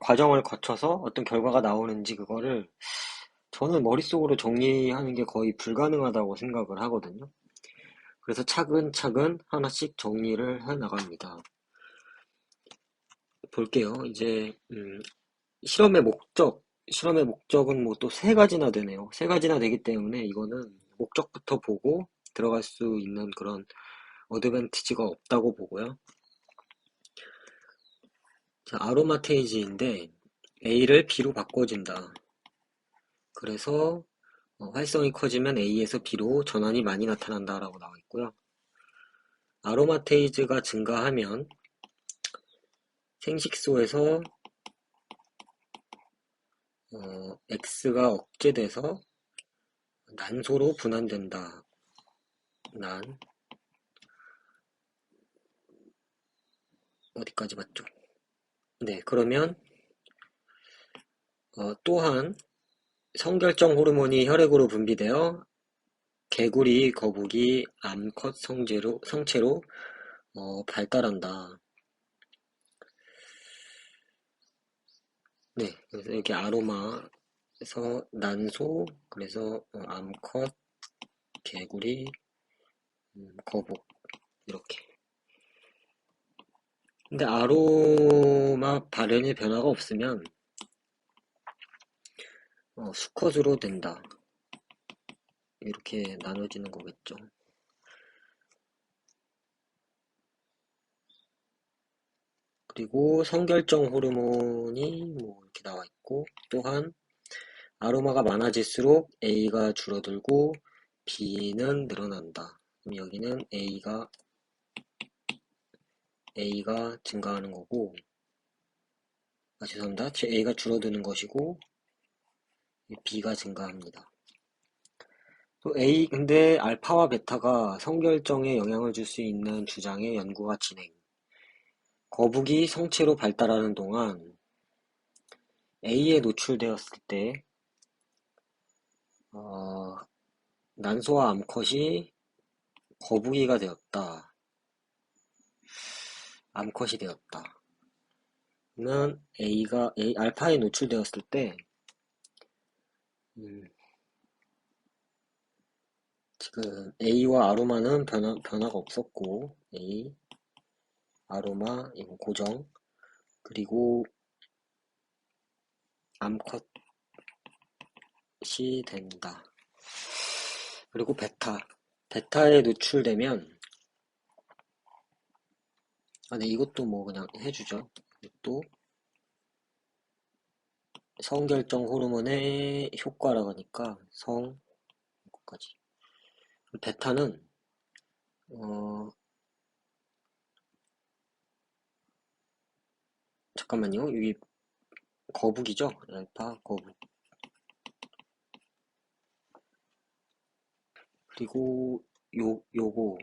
과정을 거쳐서 어떤 결과가 나오는지 그거를 저는 머릿속으로 정리하는 게 거의 불가능하다고 생각을 하거든요. 그래서 차근차근 하나씩 정리를 해 나갑니다. 볼게요. 이제 실험의 목적은 뭐 또 세 가지나 되네요. 세 가지나 되기 때문에 이거는 목적부터 보고 들어갈 수 있는 그런 어드밴티지가 없다고 보고요. 자, 아로마테이지인데 A를 B로 바꿔준다. 그래서 활성이 커지면 A에서 B로 전환이 많이 나타난다라고 나와 있고요. 아로마테이즈가 증가하면 생식소에서 X가 억제돼서 난소로 분할된다. 난 어디까지 맞죠? 네, 그러면 또한 성결정 호르몬이 혈액으로 분비되어 개구리, 거북이, 암컷 성체로 발달한다. 네, 그래서 여기 아로마에서 난소, 그래서 암컷, 개구리, 거북 이렇게. 근데 아로마 발현의 변화가 없으면 수컷으로 된다. 이렇게 나눠지는 거겠죠. 그리고 성결정 호르몬이 뭐 이렇게 나와 있고, 또한 아로마가 많아질수록 A가 줄어들고 B는 늘어난다. 그럼 여기는 A가 증가하는 거고, 죄송합니다. A가 줄어드는 것이고 B가 증가합니다. 또 근데 알파와 베타가 성결정에 영향을 줄 수 있는 주장의 연구가 진행. 거북이 성체로 발달하는 동안 A에 노출되었을 때 어, 난소와 암컷이 거북이가 되었다. 암컷이 되었다. 는 알파에 노출되었을 때 음, 지금 A와 아로마는 변화가 없었고 아로마 이거 고정, 그리고 암컷이 된다. 그리고 베타에 노출되면 네, 이것도 뭐 그냥 해주죠. 이것도 성결정 호르몬의 효과라고 하니까 까지. 베타는 어 잠깐만요. 여기 거북이죠? 알파 거북. 그리고 요거,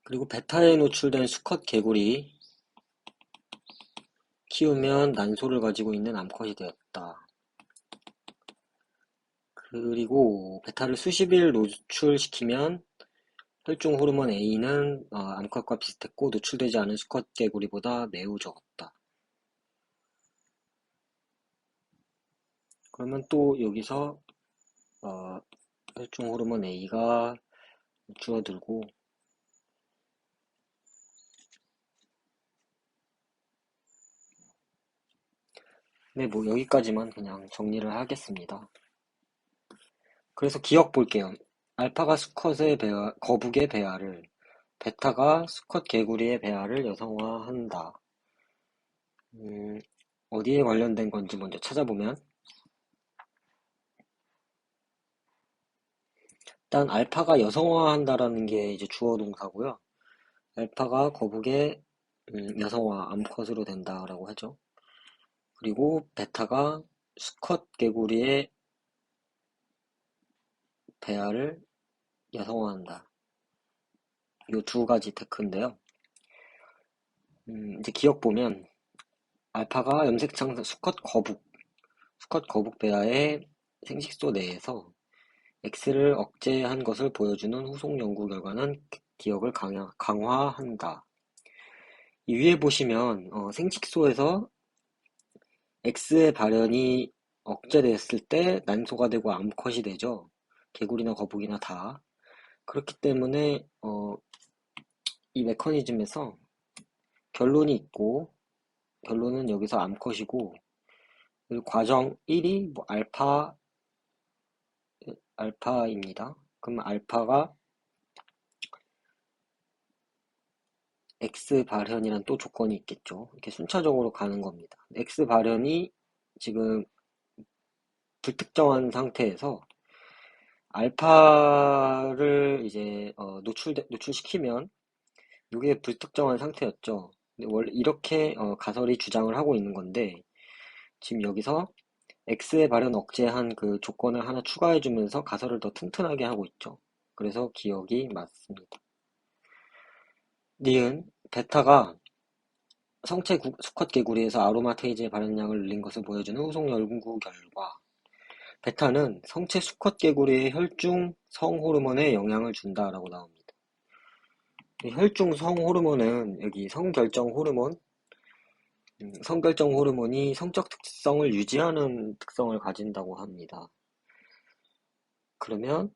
그리고 베타에 노출된 수컷 개구리 키우면 난소를 가지고 있는 암컷이 되었다. 그리고 베타를 수십일 노출시키면 혈중 호르몬 A는 암컷과 비슷했고 노출되지 않은 수컷 개구리보다 매우 적었다. 그러면 또 여기서 혈중 호르몬 A가 줄어들고, 네, 뭐 여기까지만 그냥 정리를 하겠습니다. 그래서 기억 볼게요. 알파가 거북의 배아를, 베타가 수컷 개구리의 배아를 여성화한다. 어디에 관련된 건지 먼저 찾아보면, 일단 알파가 여성화한다라는 게 이제 주어 동사고요. 알파가 거북의 여성화, 암컷으로 된다라고 하죠. 그리고 베타가 수컷 개구리의 배아를 여성화한다. 요 두 가지 테크인데요. 이제 기억 보면 알파가 염색창 수컷 거북 베아의 생식소 내에서 X를 억제한 것을 보여주는 후속 연구 결과는 기억을 강화한다. 이 위에 보시면 생식소에서 X의 발현이 억제됐을 때 난소가 되고 암컷이 되죠. 개구리나 거북이나 다. 그렇기 때문에 이 메커니즘에서 결론이 있고 결론은 여기서 암컷이고 그리고 과정 1이 뭐 알파입니다. 그럼 알파가 X 발현이란 또 조건이 있겠죠. 이렇게 순차적으로 가는 겁니다. X 발현이 지금 불특정한 상태에서 알파를 이제 노출시키면 이게 불특정한 상태였죠. 근데 원래 이렇게 가설이 주장을 하고 있는 건데 지금 여기서 X의 발현 억제한 그 조건을 하나 추가해주면서 가설을 더 튼튼하게 하고 있죠. 그래서 기억이 맞습니다. 니은 베타가 수컷 개구리에서 아로마테이즈의 발현량을 늘린 것을 보여주는 후속 연구 결과 베타는 성체 수컷 개구리의 혈중 성호르몬에 영향을 준다라고 나옵니다. 이 혈중 성호르몬은 여기 성결정 호르몬이 성적 특성을 유지하는 특성을 가진다고 합니다. 그러면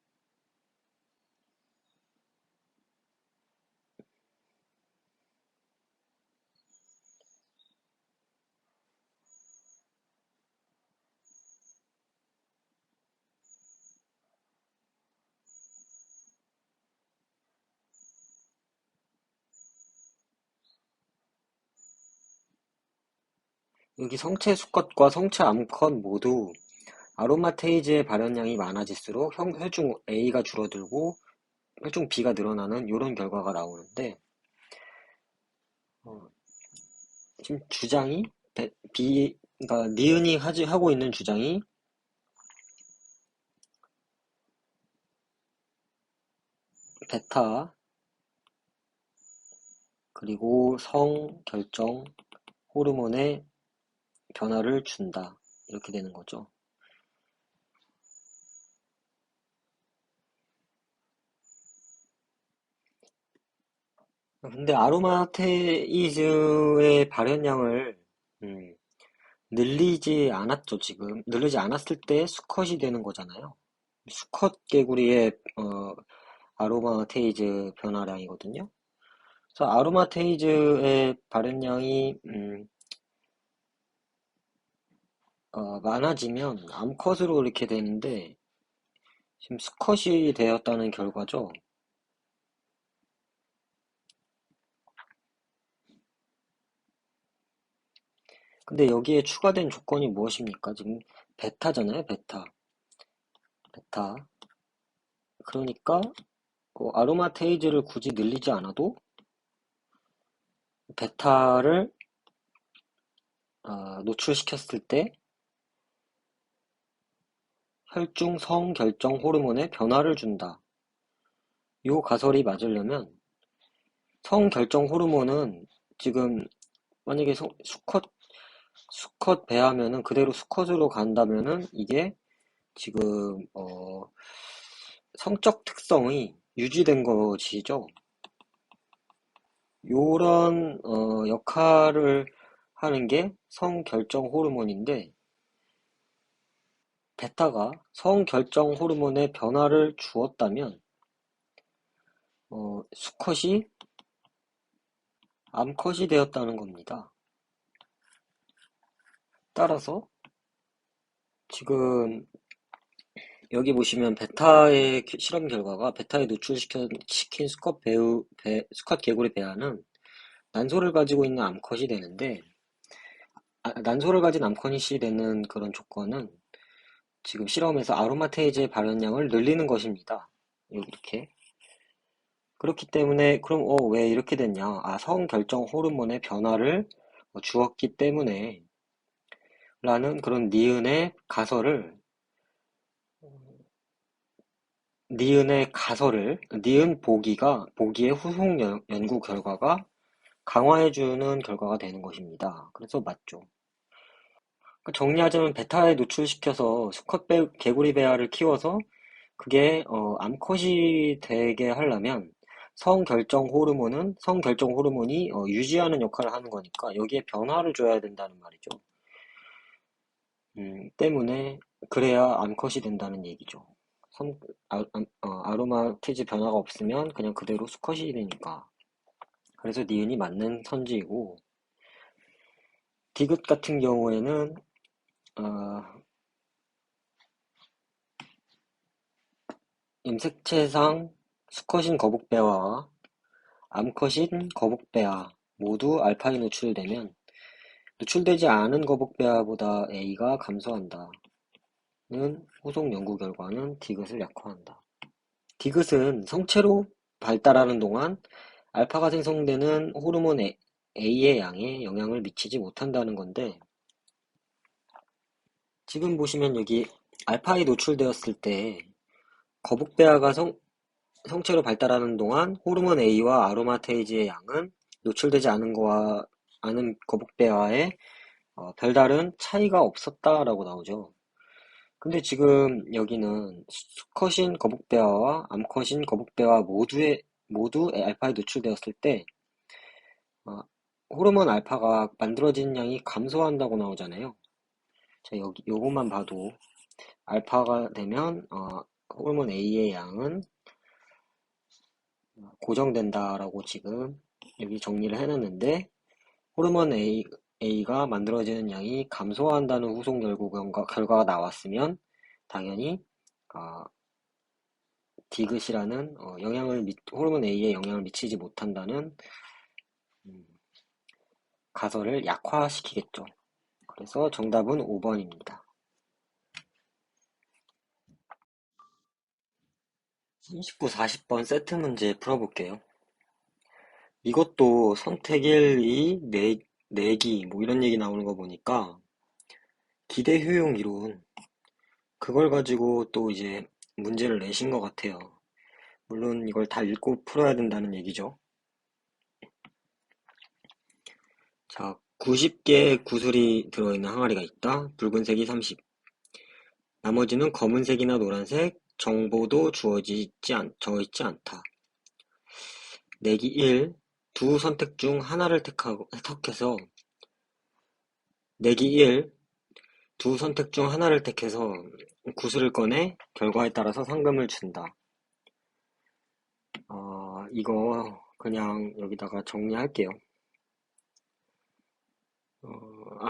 여기 성체 수컷과 성체 암컷 모두 아로마테이즈의 발현량이 많아질수록 혈중 A가 줄어들고 혈중 B가 늘어나는 이런 결과가 나오는데 어, 지금 주장이 그러니까 니은이 하고 있는 주장이 베타 그리고 성결정 호르몬의 변화를 준다 이렇게 되는 거죠. 근데 아로마테이즈의 발현량을 음, 늘리지 않았죠, 지금. 늘리지 않았을 때 수컷이 되는 거잖아요. 수컷 개구리의 아로마테이즈 변화량이거든요. 그래서 아로마테이즈의 발현량이 많아지면 암컷으로 이렇게 되는데 지금 수컷이 되었다는 결과죠. 근데 여기에 추가된 조건이 무엇입니까? 지금 베타잖아요, 베타. 베타. 그러니까 아로마테이즈를 굳이 늘리지 않아도 베타를 노출시켰을 때 혈중 성결정 호르몬에 변화를 준다. 요 가설이 맞으려면 성결정 호르몬은 지금 만약에 수컷 배하면은 그대로 수컷으로 간다면은 이게 지금 성적 특성이 유지된 것이죠. 요런 역할을 하는 게 성결정 호르몬인데 베타가 성결정 호르몬의 변화를 주었다면 수컷이 암컷이 되었다는 겁니다. 따라서 지금 여기 보시면 베타의 실험 결과가 베타에 노출시킨 수컷 개구리 배아는 난소를 가지고 있는 암컷이 되는데 난소를 가진 암컷이 되는 그런 조건은 지금 실험에서 아로마테이즈의 발현량을 늘리는 것입니다. 이렇게. 그렇기 때문에 그럼 왜 이렇게 됐냐? 성결정 호르몬의 변화를 주었기 때문에 라는 그런 니은의 가설을 니은의 가설을, 니은 보기의 후속 연구 결과가 강화해주는 결과가 되는 것입니다. 그래서 맞죠. 그러니까 정리하자면 베타에 노출시켜서 수컷 개구리 베아를 키워서 그게 암컷이 되게 하려면 성결정 호르몬이 유지하는 역할을 하는 거니까 여기에 변화를 줘야 된다는 말이죠. 때문에 그래야 암컷이 된다는 얘기죠. 아로마티즈 변화가 없으면 그냥 그대로 수컷이 되니까. 그래서 니은이 맞는 선지이고, 디귿 같은 경우에는 어, 염색체상 수컷인 거북배와 암컷인 거북배아 모두 알파에 노출되면 노출되지 않은 거북배아보다 A가 감소한다는 후속 연구 결과는 디귿을 약화한다. 디귿은 성체로 발달하는 동안 알파가 생성되는 호르몬 A의 양에 영향을 미치지 못한다는 건데, 지금 보시면 여기 알파에 노출되었을 때 거북배아가 성체로 발달하는 동안 호르몬 A와 아로마테이지의 양은 노출되지 않은 거북배아에 별다른 차이가 없었다라고 나오죠. 근데 지금 여기는 수컷인 거북배아와 암컷인 거북배아 모두 알파에 노출되었을 때 어, 호르몬 알파가 만들어지는 양이 감소한다고 나오잖아요. 자, 여기 요것만 봐도 알파가 되면 호르몬 A의 양은 고정된다라고 지금 여기 정리를 해놨는데, 호르몬 A가 만들어지는 양이 감소한다는 후속 결과가 나왔으면 당연히 어, 디귿이라는 호르몬 A에 영향을 미치지 못한다는 음, 가설을 약화시키겠죠. 그래서 정답은 5번입니다. 39, 40번 세트 문제 풀어볼게요. 이것도 선택 1, 2, 내기 뭐 이런 얘기 나오는 거 보니까 기대 효용 이론, 그걸 가지고 또 이제 문제를 내신 것 같아요. 물론 이걸 다 읽고 풀어야 된다는 얘기죠. 자, 90개의 구슬이 들어있는 항아리가 있다. 붉은색이 30. 나머지는 검은색이나 노란색, 정보도 적어있지 않다. 내기 1. 두 선택 중 하나를 택해서 내기 1. 두 선택 중 하나를 택해서 구슬을 꺼내 결과에 따라서 상금을 준다. 이거 그냥 여기다가 정리할게요.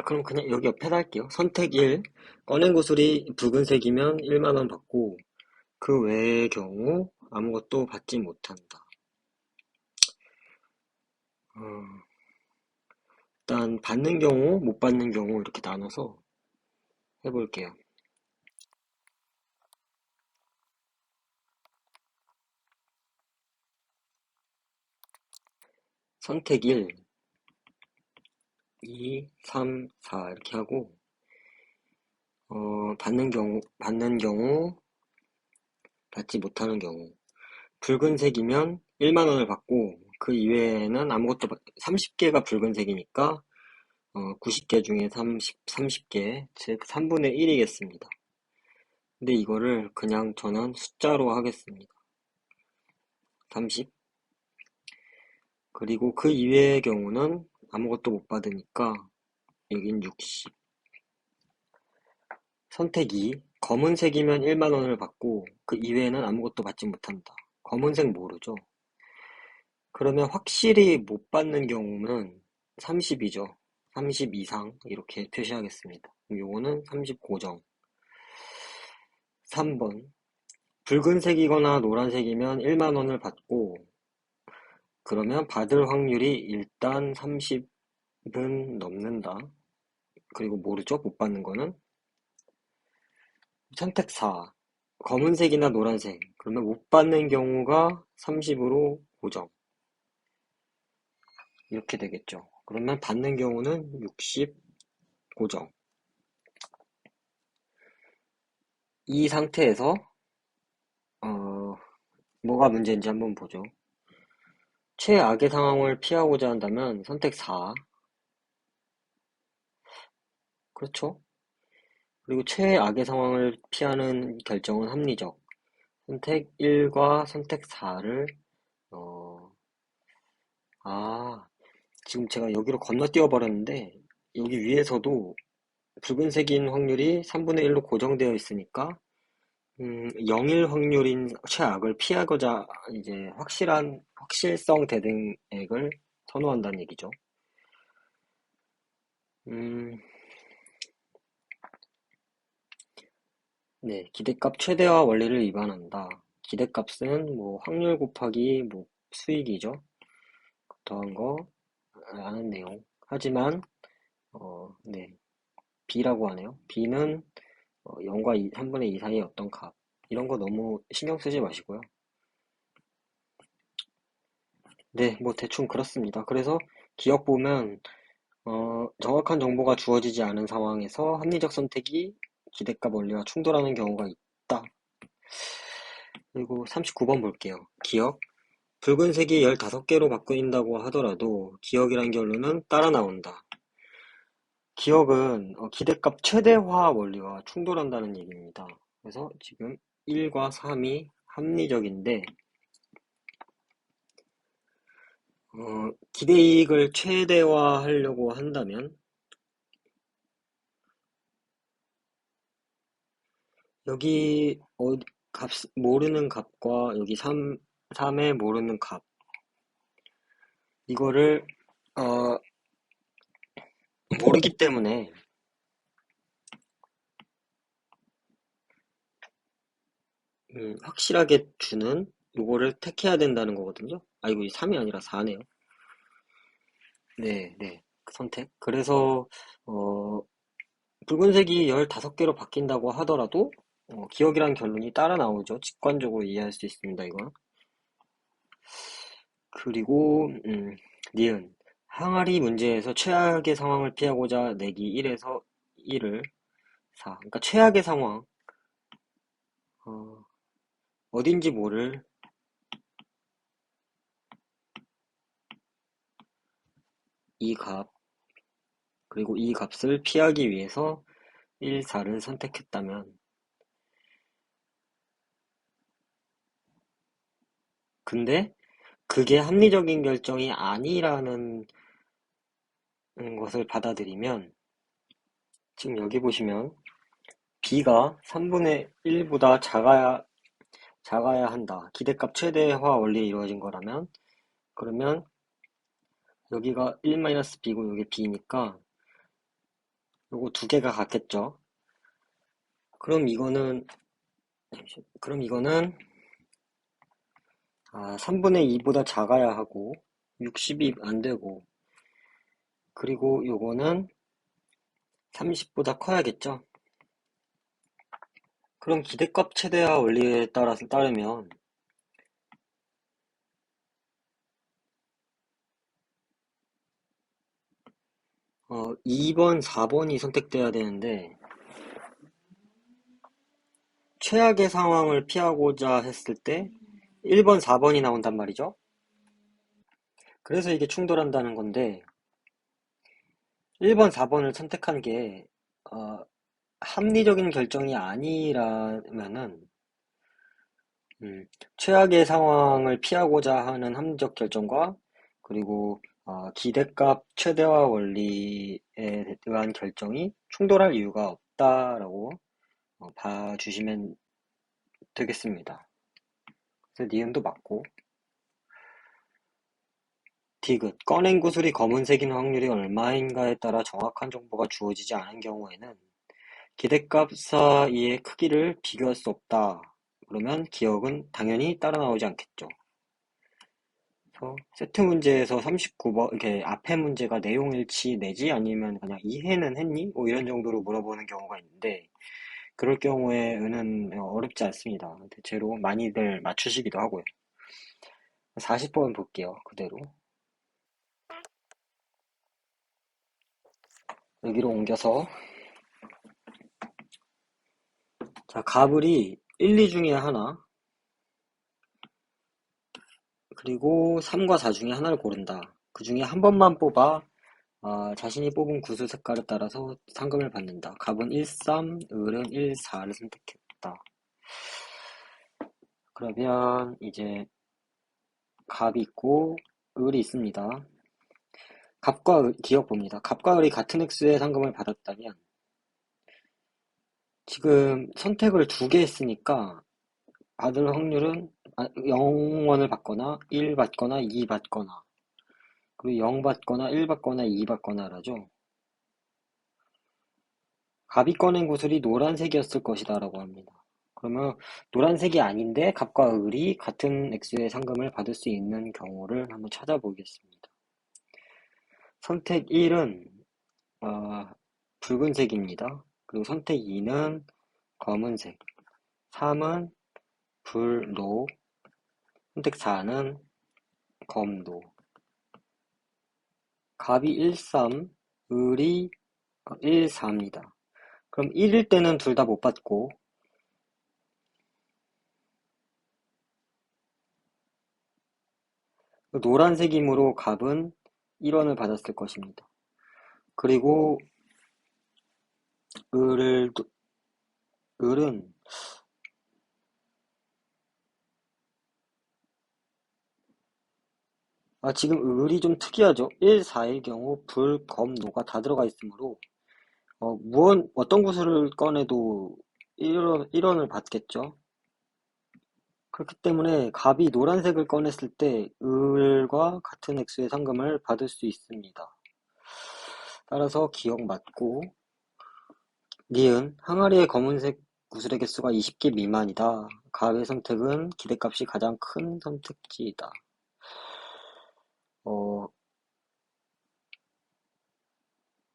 그럼 그냥 여기 옆에다 할게요. 선택 1. 꺼낸 구슬이 붉은색이면 1만원 받고 그 외의 경우 아무것도 받지 못한다. 어, 일단 받는 경우, 못 받는 경우 이렇게 나눠서 해볼게요. 선택 1, 2, 3, 4 이렇게 하고 받는 경우, 받지 못하는 경우. 붉은색이면 1만 원을 받고 그 이외에는 30개가 붉은색이니까 90개 중에 30개, 즉 3분의 1이겠습니다. 근데 이거를 그냥 저는 숫자로 하겠습니다. 30. 그리고 그 이외의 경우는 아무것도 못 받으니까 여긴 60. 선택 2. 검은색이면 1만 원을 받고 그 이외에는 아무것도 받지 못한다. 검은색 모르죠? 그러면 확실히 못 받는 경우는 30이죠. 30 이상 이렇게 표시하겠습니다. 요거는 30 고정. 3번. 붉은색이거나 노란색이면 1만 원을 받고 그러면 받을 확률이 일단 30은 넘는다. 그리고 모르죠? 못 받는 거는. 선택 4. 검은색이나 노란색. 그러면 못 받는 경우가 30으로 고정. 이렇게 되겠죠. 그러면 받는 경우는 60 고정. 이 상태에서 어, 뭐가 문제인지 한번 보죠. 최악의 상황을 피하고자 한다면 선택 4. 그렇죠? 그리고 최악의 상황을 피하는 결정은 합리적. 선택 1과 선택 4를, 어, 아, 지금 제가 여기로 건너뛰어 버렸는데, 여기 위에서도 붉은색인 확률이 3분의 1로 고정되어 있으니까, 0일 확률인 최악을 피하고자 이제 확실성 대등액을 선호한다는 얘기죠. 음, 네, 기대값 최대화 원리를 위반한다. 기대값은 뭐 확률 곱하기 뭐 수익이죠. 더한 거 아는 내용. 하지만 네, B라고 하네요. B는 0과 3분의 2 사이의 어떤 값. 이런 거 너무 신경 쓰지 마시고요. 네, 뭐 대충 그렇습니다. 그래서 기억 보면 정확한 정보가 주어지지 않은 상황에서 합리적 선택이 기대값 원리와 충돌하는 경우가 있다. 그리고 39번 볼게요. 기억. 붉은색이 15개로 바뀐다고 하더라도 기억이란 결론은 따라 나온다. 기억은 기대값 최대화 원리와 충돌한다는 얘기입니다. 그래서 지금 1과 3이 합리적인데 기대이익을 최대화하려고 한다면 여기 모르는 값과 여기 3의 모르는 값 이거를 어, 모르기 때문에 확실하게 주는 요거를 택해야 된다는 거거든요. 아 이거 3이 아니라 4네요. 네, 네. 그 선택. 그래서 어, 붉은색이 15개로 바뀐다고 하더라도 기억이란 결론이 따라 나오죠. 직관적으로 이해할 수 있습니다, 이건. 그리고 니은. 항아리 문제에서 최악의 상황을 피하고자 내기 1에서 1을 4. 그러니까 최악의 상황. 어, 어딘지 모를 이 값, 그리고 이 값을 피하기 위해서 1, 4를 선택했다면, 근데 그게 합리적인 결정이 아니라는 것을 받아들이면, 지금 여기 보시면 B가 3분의 1보다 작아야 한다. 기대값 최대화 원리에 이루어진 거라면, 그러면 여기가 1-B고 여기 B니까 요거 두 개가 같겠죠. 그럼 이거는 그럼 이거는 3분의 2보다 작아야 하고 60이 안 되고 그리고 요거는 30보다 커야겠죠. 그럼 기대값 최대화 원리에 따라서 따르면 2번, 4번이 선택돼야 되는데 최악의 상황을 피하고자 했을 때 1번, 4번이 나온단 말이죠. 그래서 이게 충돌한다는 건데 1번, 4번을 선택한 게 어, 합리적인 결정이 아니라면은 최악의 상황을 피하고자 하는 합리적 결정과 그리고 기대값 최대화 원리에 대한 결정이 충돌할 이유가 없다라고 봐주시면 되겠습니다. 그래서 니은도 맞고 디귿 꺼낸 구슬이 검은색인 확률이 얼마인가에 따라 정확한 정보가 주어지지 않은 경우에는 기대값 사이의 크기를 비교할 수 없다. 그러면 기억은 당연히 따라 나오지 않겠죠. 그래서 세트 문제에서 39번 이렇게 앞에 문제가 내용 일치 내지 아니면 그냥 이해는 했니? 뭐 이런 정도로 물어보는 경우가 있는데 그럴 경우에 는 어렵지 않습니다. 대체로 많이들 맞추시기도 하고요. 40번 볼게요. 그대로 여기로 옮겨서 자 가불이 1, 2 중에 하나 그리고 3과 4 중에 하나를 고른다. 그 중에 한 번만 뽑아 자신이 뽑은 구슬 색깔에 따라서 상금을 받는다. 갑은 1, 3, 을은 1, 4를 선택했다. 그러면 이제 갑이 있고 을이 있습니다. 갑과 을, 기억 봅니다. 갑과 을이 같은 액수의 상금을 받았다면 지금 선택을 2개 했으니까 받을 확률은 0원을 받거나 1 받거나 2 받거나 그리고 0 받거나 1 받거나 2 받거나라죠. 갑이 꺼낸 구슬이 노란색이었을 것이다 라고 합니다. 그러면 노란색이 아닌데 갑과 을이 같은 액수의 상금을 받을 수 있는 경우를 한번 찾아보겠습니다. 선택 1은 붉은색입니다. 그리고 선택 2는 검은색, 3은 불노, 선택 4는 검노. 갑이 1, 3, 을이 1, 4입니다. 그럼 1일 때는 둘 다 못 받고 노란색이므로 갑은 1원을 받았을 것입니다. 그리고 을을, 을은 지금 을이 좀 특이하죠. 1, 4일 경우 불, 검, 노가 다 들어가 있으므로 어떤 구슬을 꺼내도 1원을 받겠죠. 그렇기 때문에 갑이 노란색을 꺼냈을 때 을과 같은 액수의 상금을 받을 수 있습니다. 따라서 기억 맞고 니은 항아리의 검은색 구슬의 개수가 20개 미만이다. 갑의 선택은 기대값이 가장 큰 선택지이다.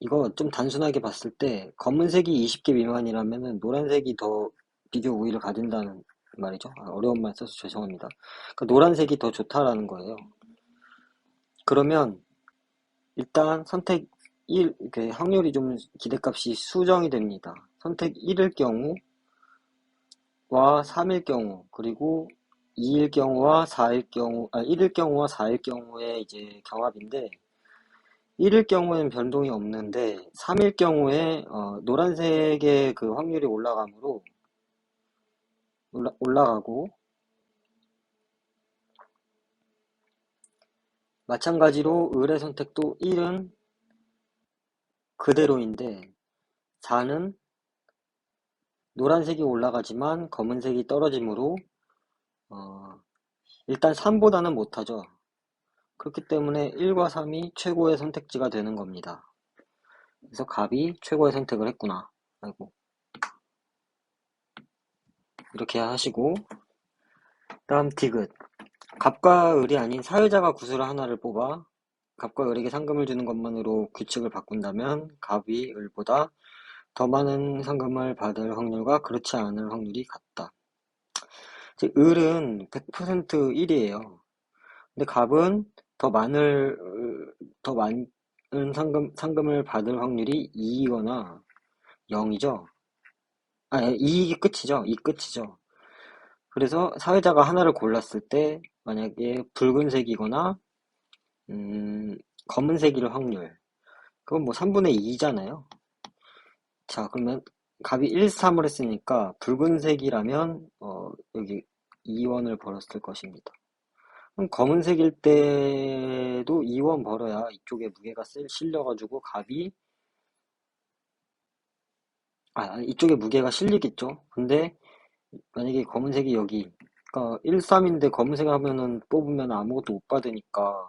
이거 좀 단순하게 봤을 때 검은색이 20개 미만이라면 노란색이 더 비교 우위를 가진다는 말이죠. 어려운 말 써서 죄송합니다. 그러니까 노란색이 더 좋다라는 거예요. 그러면 일단 선택 1, 확률이 좀 기대값이 수정이 됩니다. 선택 1일 경우와 3일 경우, 그리고 2일 경우와 4일 경우, 1일 경우와 4일 경우의 이제 경합인데, 1일 경우에는 변동이 없는데, 3일 경우에, 노란색의 그 확률이 올라가고, 마찬가지로 을의 선택도 1은 그대로인데, 4는 노란색이 올라가지만 검은색이 떨어지므로 일단 3보다는 못하죠. 그렇기 때문에 1과 3이 최고의 선택지가 되는 겁니다. 그래서 갑이 최고의 선택을 했구나. 아이고. 이렇게 하시고 다음 디귿. 갑과 을이 아닌 사회자가 구슬 하나를 뽑아 갑과 을에게 상금을 주는 것만으로 규칙을 바꾼다면 갑이 을보다 더 많은 상금을 받을 확률과 그렇지 않을 확률이 같다. 즉 을은 100% 1이에요. 근데 갑은 더 많은 상금을 받을 확률이 2이거나 0이죠. 2이 끝이죠. 2 끝이죠. 그래서 사회자가 하나를 골랐을 때 만약에 붉은색이거나 검은색일 확률. 그건 뭐 3분의 2잖아요. 자, 그러면 갑이 1, 3을 했으니까 붉은색이라면 여기 2원을 벌었을 것입니다. 그럼 검은색일 때도 2원 벌어야 이쪽에 무게가 실려가지고 이쪽에 무게가 실리겠죠. 근데 만약에 검은색이 여기, 그러니까 1, 3인데 검은색 하면은 뽑으면 아무것도 못 받으니까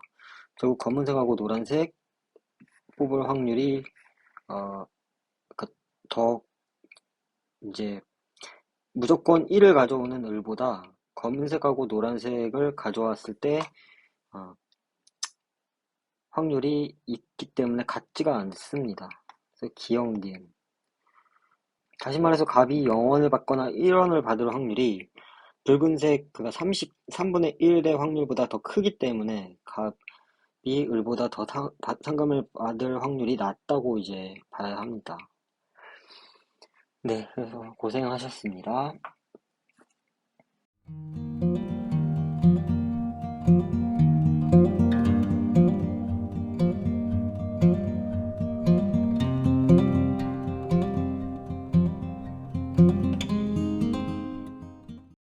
결국 검은색하고 노란색 뽑을 확률이 어, 그 더 이제 무조건 1을 가져오는 을보다 검은색하고 노란색을 가져왔을 때 어, 확률이 있기 때문에 같지가 않습니다. 그래서 기억니은. 다시 말해서 갑이 0원을 받거나 1원을 받을 확률이 붉은색 그가 33분의 1의 확률보다 더 크기 때문에 갑이 을보다 더 상금을 받을 확률이 낮다고 이제 봐야 합니다. 네, 그래서 고생하셨습니다.